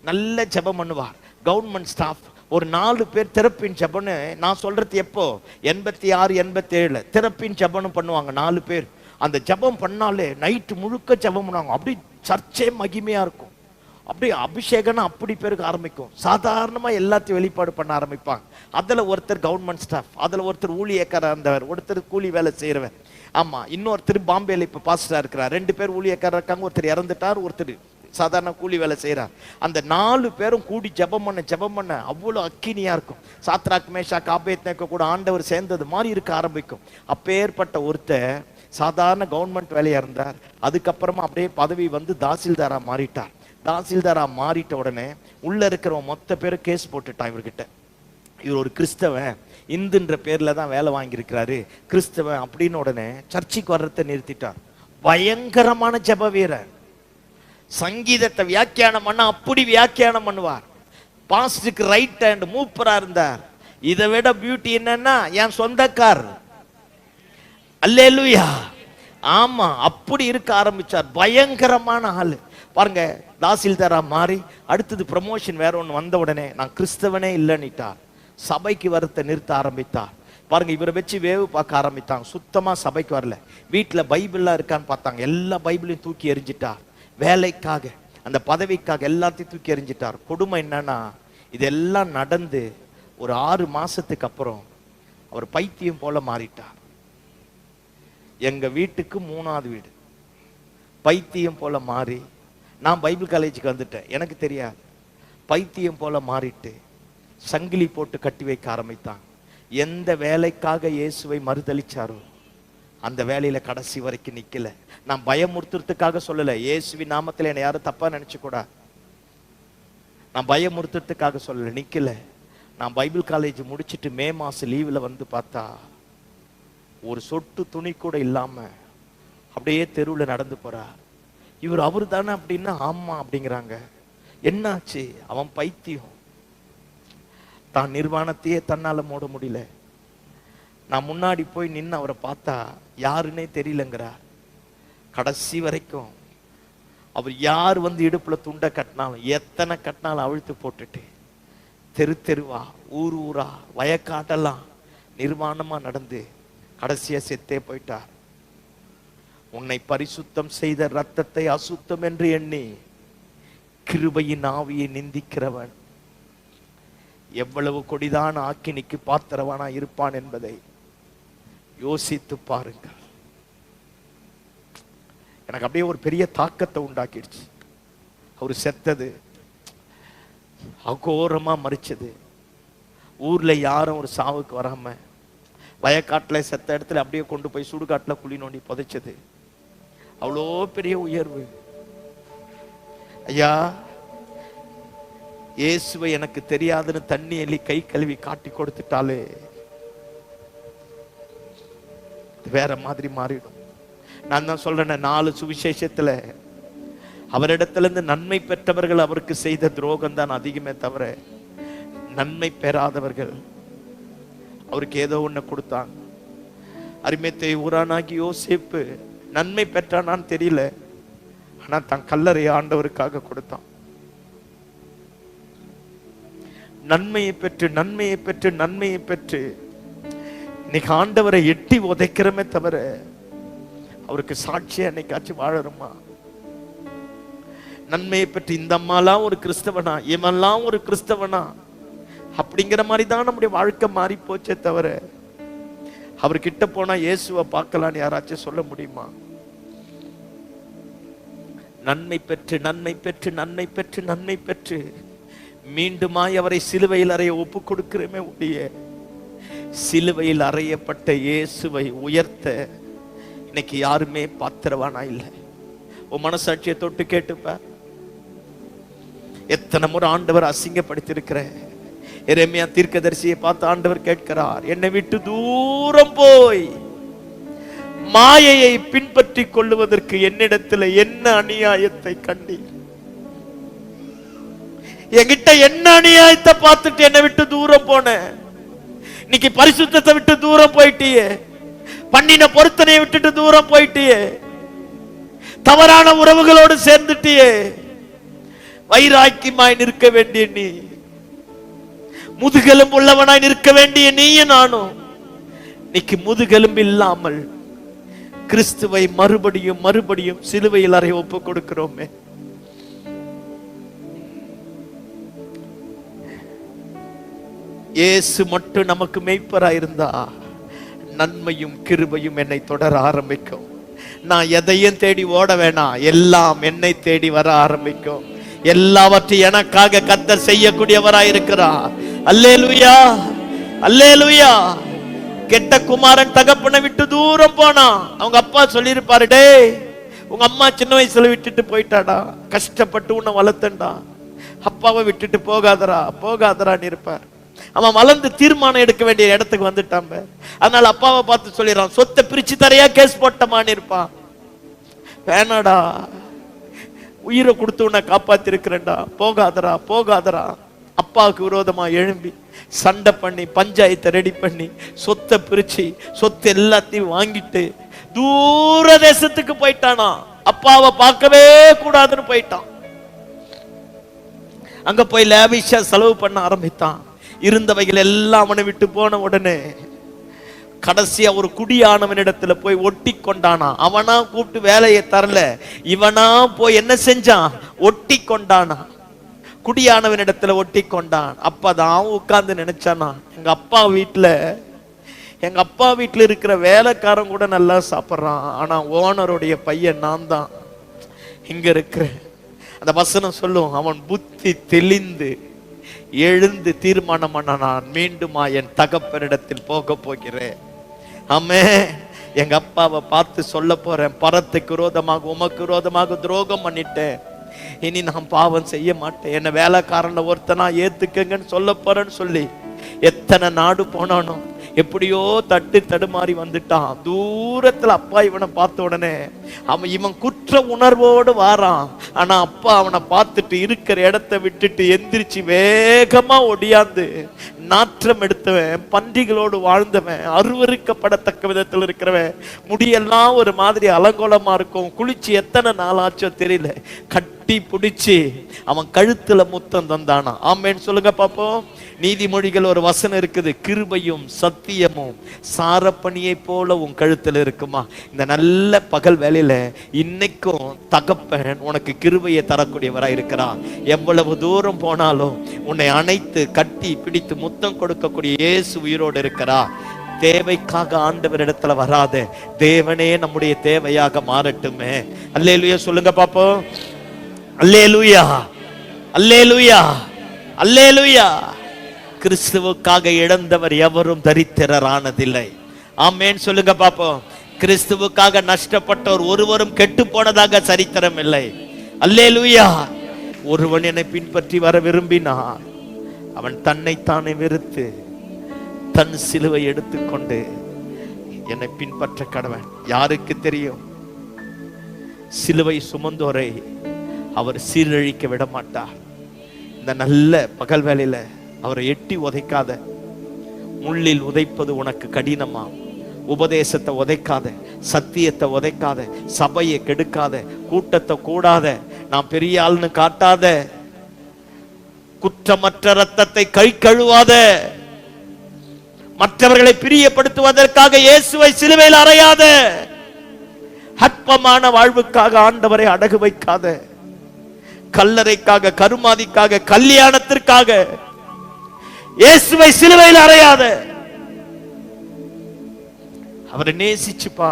நல்ல ஜெபம் பண்ணுவார். கவர்மெண்ட் ஸ்டாஃப், ஒரு 4 பேர் திறப்பின் ஜெபம்னு நான் சொல்றது எப்போ 86 87 திறப்பின் ஜெபம் பண்ணுவாங்க 4 பேர். அந்த ஜெபம் பண்ணாலே நைட்டு முழுக்க ஜெபம் பண்ணுவாங்க. அப்படி சர்ச்சே மகிமையா இருக்கும். அப்படி அபிஷேகம் அப்படி பேருக்கு ஆரம்பிக்கும். சாதாரணமா எல்லாத்தையும் வெளிப்பாடு பண்ண ஆரம்பிப்பாங்க. அதுல ஒருத்தர் கவர்மெண்ட் ஸ்டாஃப், அதுல ஒருத்தர் ஊழியக்காரர் இருந்தவர், ஒருத்தர் கூலி வேலை செய்யறவர். ஆமா, இன்னொருத்தர் பாம்பேல இப்ப பாஸ்டரா இருக்கிறார். 2 பேர் ஊழியக்காரர் இருக்காங்க. ஒருத்தர் இறந்துட்டார், ஒருத்தர் சாதாரண கூலி வேலை செய்யறார். அந்த 4 பேரும் கூடி ஜெபம் பண்ண அவ்வளவு அக்கினியா இருக்கும். சாத்ராக் மேஷாக் ஆபேத்நேகோ கூட ஆண்டவர் சேர்ந்தது மாதிரி இருக்க ஆரம்பிக்கும். அப்பேற்பட்ட ஒருத்தர் சாதாரண கவர்மெண்ட் வேலையா இருந்தார். அதுக்கப்புறமா அப்படியே பதவி வந்து தாசில்தாரா மாறிட்டார். தாசில்தாரா மாறிட்ட உடனே உள்ள இருக்கிறவன் மொத்த பேரும் கேஸ் போட்டுட்டான் இவர்கிட்ட. இவர் ஒரு கிறிஸ்தவன், இந்துன்ற பேர்ல தான் வேலை வாங்கியிருக்கிறாரு, கிறிஸ்தவன் அப்படின்னு உடனே சர்ச்சைக்கு வர்றதை நிறுத்திட்டார். பயங்கரமான ஜெப வீரர், சங்கீதத்தை வியாக்கியானம் பண்ண அப்படி வியாக்கியானம் பண்ணுவார். பாஸ்டருக்கு ரைட் ஹேண்ட் மூப்பரா இருந்தார். இதை விட பியூட்டி என்னன்னா என் சொந்தக்கார். அல்லேலூயா. ஆமா, அப்படி இருக்க ஆரம்பிச்சார். பயங்கரமான ஆளு பாருங்க. தாசில்தாரா மாறி அடுத்தது ப்ரமோஷன் வேற ஒன்று வந்த உடனே நான் கிறிஸ்தவனே இல்லைன்னுட்டார். சபைக்கு வரத்தை நிறுத்த ஆரம்பித்தார். பாருங்க, இவரை வச்சு வேவு பார்க்க ஆரம்பித்தாங்க. சுத்தமா சபைக்கு வரல. வீட்டில் பைபிள்லாம் இருக்கான்னு பார்த்தாங்க, எல்லா பைபிளையும் தூக்கி எறிஞ்சிட்டார். வேலைக்காக, அந்த பதவிக்காக எல்லாத்தையும் தூக்கி எறிஞ்சிட்டார். கொடுமை என்னன்னா, இதெல்லாம் நடந்து ஒரு 6 மாசத்துக்கு அப்புறம் அவர் பைத்தியம் போல மாறிட்டார். எங்க வீட்டுக்கு 3வது வீடு. பைத்தியம் போல மாறி, நான் பைபிள் காலேஜுக்கு வந்துட்டேன், எனக்கு தெரியாது. பைத்தியம் போல மாறிட்டு சங்கிலி போட்டு கட்டி வைக்க ஆரம்பித்தான். எந்த வேலைக்காக இயேசுவை மறுதளிச்சாரோ அந்த வேலையில கடைசி வரைக்கும் நிக்கல. நான் பயமுறுத்துறதுக்காக சொல்லல, இயேசுவின் நாமத்துல என்னை யாரும் தப்பா நினைச்சு கூட, நான் பயமுறுத்துறதுக்காக சொல்லல, நிக்கல. நான் பைபிள் காலேஜ் முடிச்சுட்டு மே மாசம் லீவ்ல வந்து பார்த்தா ஒரு சொட்டு துணி கூட இல்லாம அப்படியே தெருவில் நடந்து போறா. இவர் அவரு தானே அப்படின்னா ஆமா அப்படிங்கிறாங்க. என்னாச்சு? அவன் பைத்தியம். தான் நிர்வாணத்தையே தன்னால மூட முடியல. நான் முன்னாடி போய் நின்று அவரை பார்த்தா யாருன்னே தெரியலங்கிறார். கடைசி வரைக்கும் அவர் யார் வந்து இடுப்புல துண்டை கட்டினாலும், எத்தனை கட்டினாலும் அவிழ்த்து போட்டுட்டு தெரு தெருவா, ஊர் ஊரா, வயக்காட்டெல்லாம் நிர்வாணமா நடந்து கடைசியா செத்தே போயிட்டார். உன்னை பரிசுத்தம் செய்த ரத்தத்தை அசுத்தம் என்று எண்ணி கிருபையின் ஆவியை நிந்திக்கிறவன் எவ்வளவு கொடிதான ஆக்கினிக்கு பாத்திரவானா இருப்பான் என்பதை யோசித்து பாருங்கள். எனக்கு அப்படியே ஒரு பெரிய தாக்கத்தை உண்டாக்கிடுச்சு. அவர் செத்தது, அகோரமா மறிச்சது, ஊர்ல யாரும் ஒரு சாவுக்கு வராம வயக்காட்டுல செத்த இடத்துல அப்படியே கொண்டு போய் சுடுகாட்டுல குழி நோண்டி புதைச்சது, அவ்வளோ பெரிய உயர்வு. ஐயா, இயேசுவை எனக்கு தெரியாதுன்னு தண்ணி எள்ளி கை கழுவி காட்டி கொடுத்துட்டாலே வேற மாதிரி மாறிடும். நான் தான் சொல்றேன், 4 சுவிசேஷத்துல அவரிடத்துல இருந்து நன்மை பெற்றவர்கள் அவருக்கு செய்த துரோகம் தான் அதிகமே தவிர நன்மை பெறாதவர்கள் அவருக்கு ஏதோ ஒண்ணு கொடுத்தாங்க. அரிமேத்தை ஊரானாகி யோசேப்பு நன்மை பெற்றானான்னு தெரியல, ஆனா தன் கல்லறை ஆண்டவருக்காக கொடுத்தான். நன்மையை பெற்று நன்மையை பெற்று நன்மையை பெற்று இன்னைக்கு ஆண்டவரை எட்டி உதைக்கிறமே தவிர அவருக்கு சாட்சியா என்னைக்காச்சும் வாழறோமா? நன்மையை பெற்று இந்த அம்மாலாம் ஒரு கிறிஸ்தவனா, இவெல்லாம் ஒரு கிறிஸ்தவனா அப்படிங்கிற மாதிரி தான் நம்முடைய வாழ்க்கை மாறி போச்சே தவிர அவர்கிட்ட போனா இயேசுவை பார்க்கலான்னு யாராச்சும் சொல்ல முடியுமா? நன்மை பெற்று நன்மை பெற்று நன்மை பெற்று நன்மை பெற்று மீண்டுமாய் அவரை சிலுவையில் அறைய ஒப்பு கொடுக்கிறோமே ஒழிய சிலுவையில் அறையப்பட்ட இயேசுவை உயர்த்த இன்னைக்கு யாருமே பாத்திரவானா இல்லை. உன் மனசாட்சியை தொட்டு கேட்டுப்ப. எத்தனை முறை ஆண்டவர் அசிங்கப்படுத்திருக்கிற. எரேமியா தீர்க்கதரிசியை பார்த்து ஆண்டவர் கேட்கிறார், என்னை விட்டு தூரம் போய் மாயையை பின்பற்றி கொள்ளுவதற்கு என்னிடத்துல என்ன அநியாயத்தை கண்டீர்? என்கிட்ட என்ன அநியாயத்தை பார்த்துட்டு என்னை விட்டு தூரம் போன? இன்னைக்கு பரிசுத்தத்தை விட்டு தூரம் போயிட்டியே, பண்ணின பொருத்தனையை விட்டுட்டு தூரம் போயிட்டியே, தவறான உறவுகளோடு சேர்ந்துட்டியே. வைராக்கியமாய் நிற்க வேண்டிய நீ, முதுகெலும்பு உள்ளவனாய் நிற்க வேண்டிய நீயும் நானும் இன்னைக்கு முதுகெலும்பு இல்லாமல் கிறிஸ்துவை மறுபடியும் மறுபடியும் சிலுவையில் அறைய ஒப்பு கொடுக்கிறோமே. இயேசு மட்டும் நமக்கு மேய்ப்பராயிருந்தா நன்மையும் கிருபையும் என்னை தொடர ஆரம்பிக்கும். நான் எதையும் தேடி ஓட வேணாம், எல்லாம் என்னை தேடி வர ஆரம்பிக்கும். எல்லாவற்றையும் எனக்காக கர்த்தர் செய்யக்கூடியவராயிருக்கிறார். அல்லேலூயா, அல்லேலூயா. கெட்ட குமாரன் தகப்பனை விட்டு தூரம் போனா அவங்க அப்பா சொல்லியிருப்பாரு, டே உங்க அம்மா சின்ன வயசுல விட்டுட்டு போயிட்டாடா, கஷ்டப்பட்டு உன்னை வளர்த்தண்டா, அப்பாவை விட்டுட்டு போகாதரா போகாதரான்னு இருப்பார். அவன் வளர்ந்து தீர்மானம் எடுக்க வேண்டிய இடத்துக்கு வந்துட்டான். அதனால அப்பாவை பார்த்து சொல்லிடுறான், சொத்தை பிரிச்சு தரையா கேஸ் போட்டமான்னு இருப்பான். வேணாடா, உயிரை கொடுத்து உன்னை காப்பாத்திருக்கிறேன்டா, போகாதரா போகாதரா. அப்பாவுக்கு விரோதமா எழும்பி சண்டை பண்ணி பஞ்சாயத்தை ரெடி பண்ணி சொத்தை பிரிச்சு சொத்து எல்லாத்தையும் வாங்கிட்டு தூர தேசத்துக்கு போயிட்டானா. அப்பாவை பார்க்கவே கூடாதுன்னு போயிட்டான். அங்க போய் லேவிஷா செலவு பண்ண ஆரம்பித்தான். இருந்தவைகள் எல்லாம் அவனை விட்டு போன உடனே கடைசியா ஒரு குடியானவனிடத்துல போய் ஒட்டி கொண்டானா. அவனா கூப்பிட்டு வேலையை தரல, இவனா போய் என்ன செஞ்சான், ஒட்டி கொண்டானா. குடியானவனிடத்துல ஒட்டி கொண்டான். அப்பதான் உட்கார்ந்து நினைச்சானா, எங்க அப்பா வீட்டுல இருக்கிற வேலைக்காரன் கூட நல்லா சாப்பிட்றான், ஆனா ஓனருடைய பையன் நான் தான் இங்க இருக்கிறேன். அந்த வசனம் சொல்லும், அவன் புத்தி தெளிந்து எழுந்து தீர்மானம் பண்ண, நான் மீண்டுமா என் தகப்பனிடத்தில் போக போகிறேன். ஆமே, எங்க அப்பாவை பார்த்து சொல்ல போறேன், பரத்துக்கு விரோதமாக உமக்கு விரோதமாக துரோகம் பண்ணிட்டேன், இனி நான் பாவம் செய்ய மாட்டேன், என்ன வேலைக்காரன் ஒருத்தனா ஏத்துக்கங்கன்னு சொல்ல போறேன்னு சொல்லி எத்தனை நாடு போனானோ எப்படியோ தட்டு தடுமாறி வந்துட்டான். தூரத்துல அப்பா இவனை பார்த்த உடனே இவன் குற்ற உணர்வோடு வாரான். ஆனா அப்பா அவனை பார்த்துட்டு இருக்கிற இடத்தை விட்டுட்டு எந்திரிச்சு வேகமா ஒடியாந்து, நாற்றம் எடுத்தவன், பன்றிகளோடு வாழ்ந்தவன், அருவருக்கப்படத்தக்க விதத்தில் இருக்கிறவன், முடியெல்லாம் ஒரு மாதிரி அலங்கோலமா இருக்கும், குளிச்சு எத்தனை நாளாச்சோ தெரியல, கட்டி பிடிச்சி அவன் கழுத்துல முத்தம் தந்தானா. ஆமேன்னு சொல்லுங்க பாப்போம். நீதிமொழிகள் ஒரு வசனம் இருக்குது, கிருபையும் சத்தியமும் சாரப்பணியை போல உன் கழுத்துல இருக்குமா. இந்த நல்ல பகல் வேலையில இன்னைக்கும் தகப்பன் உனக்கு கிருபையை தரக்கூடியவரா இருக்கிறார். எவ்வளவு தூரம் போனாலும் உன்னை அணைத்து கட்டி பிடித்து முத்தம் கொடுக்கக்கூடிய இயேசு உயிரோடு இருக்கிறார். தேவைக்காக ஆண்டவர் இடத்துல வராத, தேவனே நம்முடைய தேவையாக மாறட்டுமே. அல்லேலூயா சொல்லுங்க பாப்போம். அல்லேலூயா, அல்லேலூயா, அல்லேலூயா. கிறிஸ்துவுக்காக இழந்தவர் எவரும் தரித்திரரானதில்லை. ஆமேன் சொல்லுங்க பாப்போம். கிறிஸ்துவுக்காக நஷ்டப்பட்டோர் ஒருவரும் கெட்டு போனதாக சரித்திரம் இல்லை. அல்லேலூயா. ஒருவன் என்னை பின்பற்றி வர விரும்பினார், அவன் தன்னைத்தானே வெறுத்து தன் சிலுவை எடுத்துக்கொண்டு என்னை பின்பற்ற கடவன். யாருக்கு தெரியும், சிலுவை சுமந்தோரை அவர் சீரழிக்க விட மாட்டார். இந்த நல்ல பகல் வேளையில அவரை எட்டி உதைக்காத, முள்ளில் உதைப்பது உனக்கு கடினமா, உபதேசத்தை உதைக்காத, சத்தியத்தை உதைக்காத, சபையை கெடுக்காத, கூட்டத்தை கூடாத, நான் பெரிய ஆள்னு காட்டாத, குற்றமற்ற ரத்தத்தை கை கழுவாத, மற்றவர்களை பிரியப்படுத்துவதற்காக இயேசுவை சிலுவையில் அறையாத, அற்பமான வாழ்வுக்காக ஆண்டவரை அடகு வைக்காத, கல்லறைக்காக, கருமாதிக்காக, கல்யாணத்திற்காக இயேசுவை சிலுவையில் அறையாத, அவரை நேசிச்சுப்பா.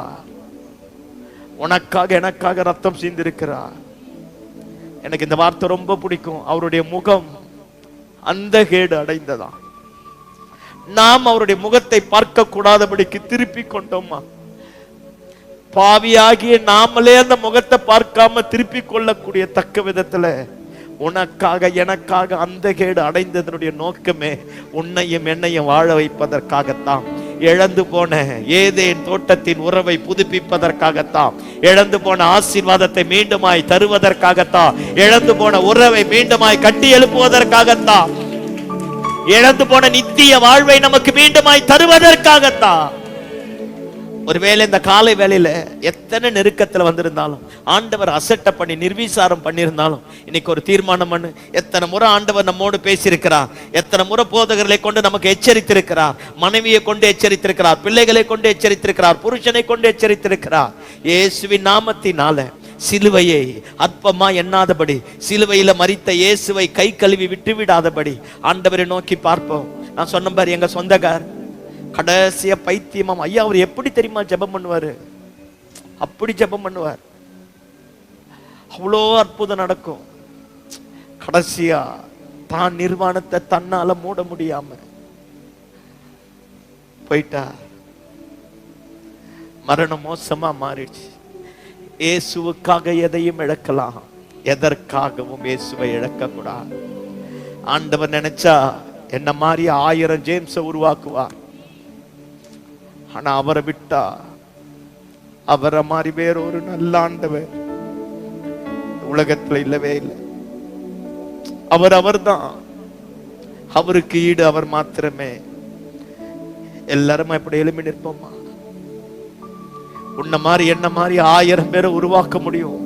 உனக்காக எனக்காக ரத்தம் சிந்திருக்கிறார். எனக்கு இந்த வார்த்தை ரொம்ப பிடிக்கும். அவருடைய முகம் அந்த கேடு அடைந்ததா. நாம் அவருடைய முகத்தை பார்க்க கூடாதபடிக்கு திருப்பி கொண்டோமா? பாவியாகிய நாமளே அந்த முகத்தை பார்க்காம திருப்பி கொள்ளக்கூடிய தக்க விதத்துல உனக்காக எனக்காக அந்த கேடு அடைந்ததனுடைய நோக்கமே உன்னையும் என்னையும் வாழ வைப்பதற்காகத்தான். இழந்து போன ஏதேன் தோட்டத்தின் உறவை புதுப்பிப்பதற்காகத்தான். இழந்து போன ஆசீர்வாதத்தை மீண்டுமாய் தருவதற்காகத்தான். இழந்து போன உறவை மீண்டுமாய் கட்டி எழுப்புவதற்காகத்தான். இழந்து போன நித்திய வாழ்வை நமக்கு மீண்டுமாய் தருவதற்காகத்தான். ஒருவேளை இந்த காலை வேளையில எத்தனை நெருக்கத்துல வந்திருந்தாலும், ஆண்டவர் அசட்டை பண்ணி நிர்வீசாரம் பண்ணியிருந்தாலும், இன்னைக்கு ஒரு தீர்மானம் பண்ணு. எத்தனை முறை ஆண்டவர் நம்மோடு பேசியிருக்கிறார், எத்தனை முறை போதகர்களை கொண்டு நமக்கு எச்சரித்திருக்கிறார், மனைவியை கொண்டு எச்சரித்திருக்கிறார், பிள்ளைகளை கொண்டு எச்சரித்திருக்கிறார், புருஷனை கொண்டு எச்சரித்திருக்கிறார். இயேசுவின் நாமத்தினால சிலுவையை அற்பமா எண்ணாதபடி, சிலுவையில மரித்த இயேசுவை கை கழுவி விட்டு விடாதபடி ஆண்டவரை நோக்கி பார்ப்போம். நான் சொன்ன பாரு, எங்க சொந்தக்கார் கடைசியா பைத்தியமாம் ஐயா, அவர் எப்படி தெரியுமா ஜெபம் பண்ணுவாரு? அப்படி ஜெபம் பண்ணுவார், அவ்வளோ அற்புதம் நடக்கும். கடைசியா தான் நிர்வாணத்தை தன்னால மூட முடியாம போயிட்டா. மரணம் மோசமா மாறிடுச்சு. இயேசுவுக்காக எதையும் இழக்கலாம், எதற்காகவும் இயேசுவை இழக்க கூடாது. ஆண்டவர் நினைச்சா என்ன மாதிரி 1000 ஜேம்ஸை உருவாக்குவார். ஆனா அவரை விட்டா, அவரை மாதிரி வேற ஒரு நல்ல ஆண்டவர் உலகத்துல இல்லவே இல்லை. அவர்தான், அவருக்கு ஈடு அவர் மாத்திரமே. எல்லாரும் எப்படி எழுப்பி நிற்போமா? உன்ன மாதிரி என்ன மாதிரி 1000 பேரை உருவாக்க முடியும்.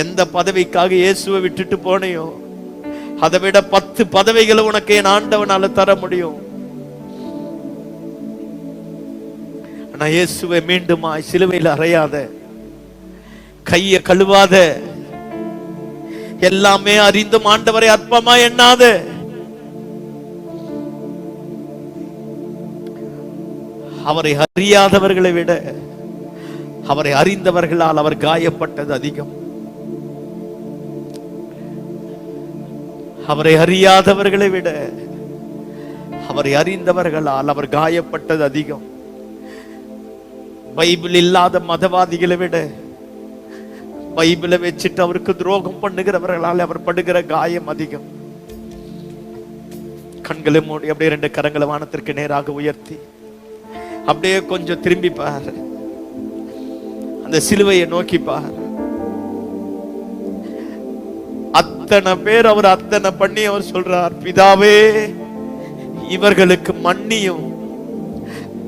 எந்த பதவிக்காக இயேசுவை விட்டுட்டு போனையோ அதை விட 10 பதவிகளை உனக்கு என் ஆண்டவனால தர முடியும். ஆனா இயேசுவை மீண்டுமா சிலுவையில் அறையாத, கைய கழுவாத, எல்லாமே அறிந்தும் ஆண்டவரை அற்பமா எண்ணாத, அவரை அறியாதவர்களை விட அவரை அறிந்தவர்களால் அவர் காயப்பட்டது அதிகம். அவரை அறியாதவர்களை விட அவரை அறிந்தவர்களால் அவர் காயப்பட்டது அதிகம். பைபிள் இல்லாத மதவாதிகளை விட பைபிளை வச்சுட்டு அவருக்கு துரோகம் பண்ணுகிறவர்களால் அவர் படுகிற காயம் அதிகம். கண்களை மூடி அப்படியே 2 கரங்களை வானத்திற்கு நேராக உயர்த்தி அப்படியே கொஞ்சம் திரும்பி பார், அந்த சிலுவையை நோக்கி பார். அத்தனை பேர் அவர் அத்தனை பண்ணி அவர் சொல்றார், பிதாவே இவர்களுக்கு மன்னியும்,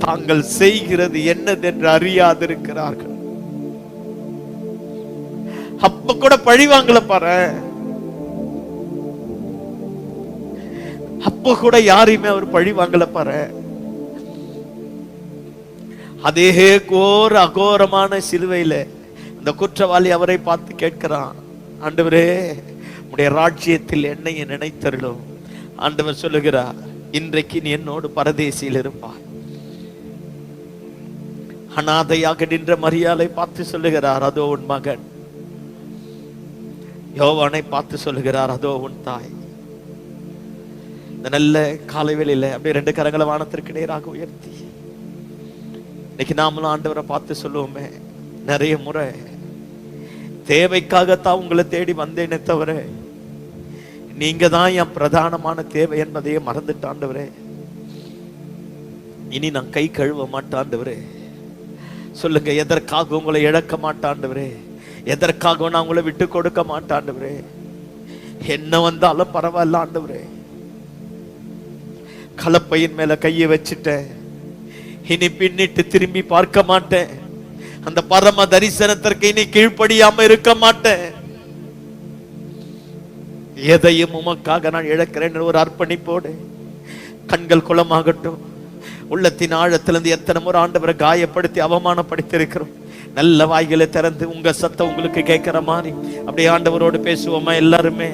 தாங்கள் செய்கிறது என்னதென்று அறியாதிருக்கிறார்கள். அப்ப கூட பழி வாங்கல பாரு, அப்ப கூட யாரையுமே அவர் பழி வாங்கல பாரு. அதே கோர அகோரமான சிலுவையில இந்த குற்றவாளி அவரை பார்த்து கேட்கிறான், ஆண்டவரே உடைய ராஜ்யத்தில் என்னைய நினைத்தருளும். ஆண்டவர் சொல்லுகிறார், இன்றைக்கு நீ என்னோடு பரதேசியில் இருப்பாய். அனாதையாக நின்ற மரியாதை பார்த்து சொல்லுகிறார், அதோ உன் மகன். யோவானை பார்த்து சொல்லுகிறார், அதோ உன் தாய். இந்த நல்ல காலை வேளையில அப்படியே 2 கரங்களை வானத்திற்கு நேராக உயர்த்தி இன்னைக்கு நாமளும் ஆண்டவரை பார்த்து சொல்லுவோமே, நிறைய முறை தேவைக்காகத்தான் உங்களை தேடி வந்தேனே தவிர நீங்க தான் என் பிரதானமான தேவை என்பதையே மறந்துட்டாண்டவரே. இனி நான் கை கழுவ மாட்டாண்டவரே. சொல்லுங்க, எதற்காக உங்களை இழக்க மாட்டாண்டவரே, எதற்காக நான் உங்களை விட்டு கொடுக்க மாட்டாண்டவரே. என்ன வந்தாலும் பரவாயில்ல ஆண்டவரே. கலப்பையின் மேல கையை வச்சுட்டேன், இனி பின்னிட்டு திரும்பி பார்க்க மாட்டேன். அந்த பரம தரிசனத்திற்கு இனி கீழ்ப்படியாம இருக்க மாட்டேன். எதையும் உமக்காக நான் இழக்கிறேன் ஒரு அர்ப்பணிப்போடு கண்கள் குளமாகட்டும். உள்ளத்தின் ஆழத்திலிருந்து எத்தனை முறை ஆண்டவரை காயப்படுத்தி அவமானப்படுத்தி இருக்கிறோம். நல்ல வாய்களை திறந்து உங்க சத்தம் உங்களுக்கு கேட்கிற மாதிரி அப்படியே ஆண்டவரோடு பேசுவோமா எல்லாருமே?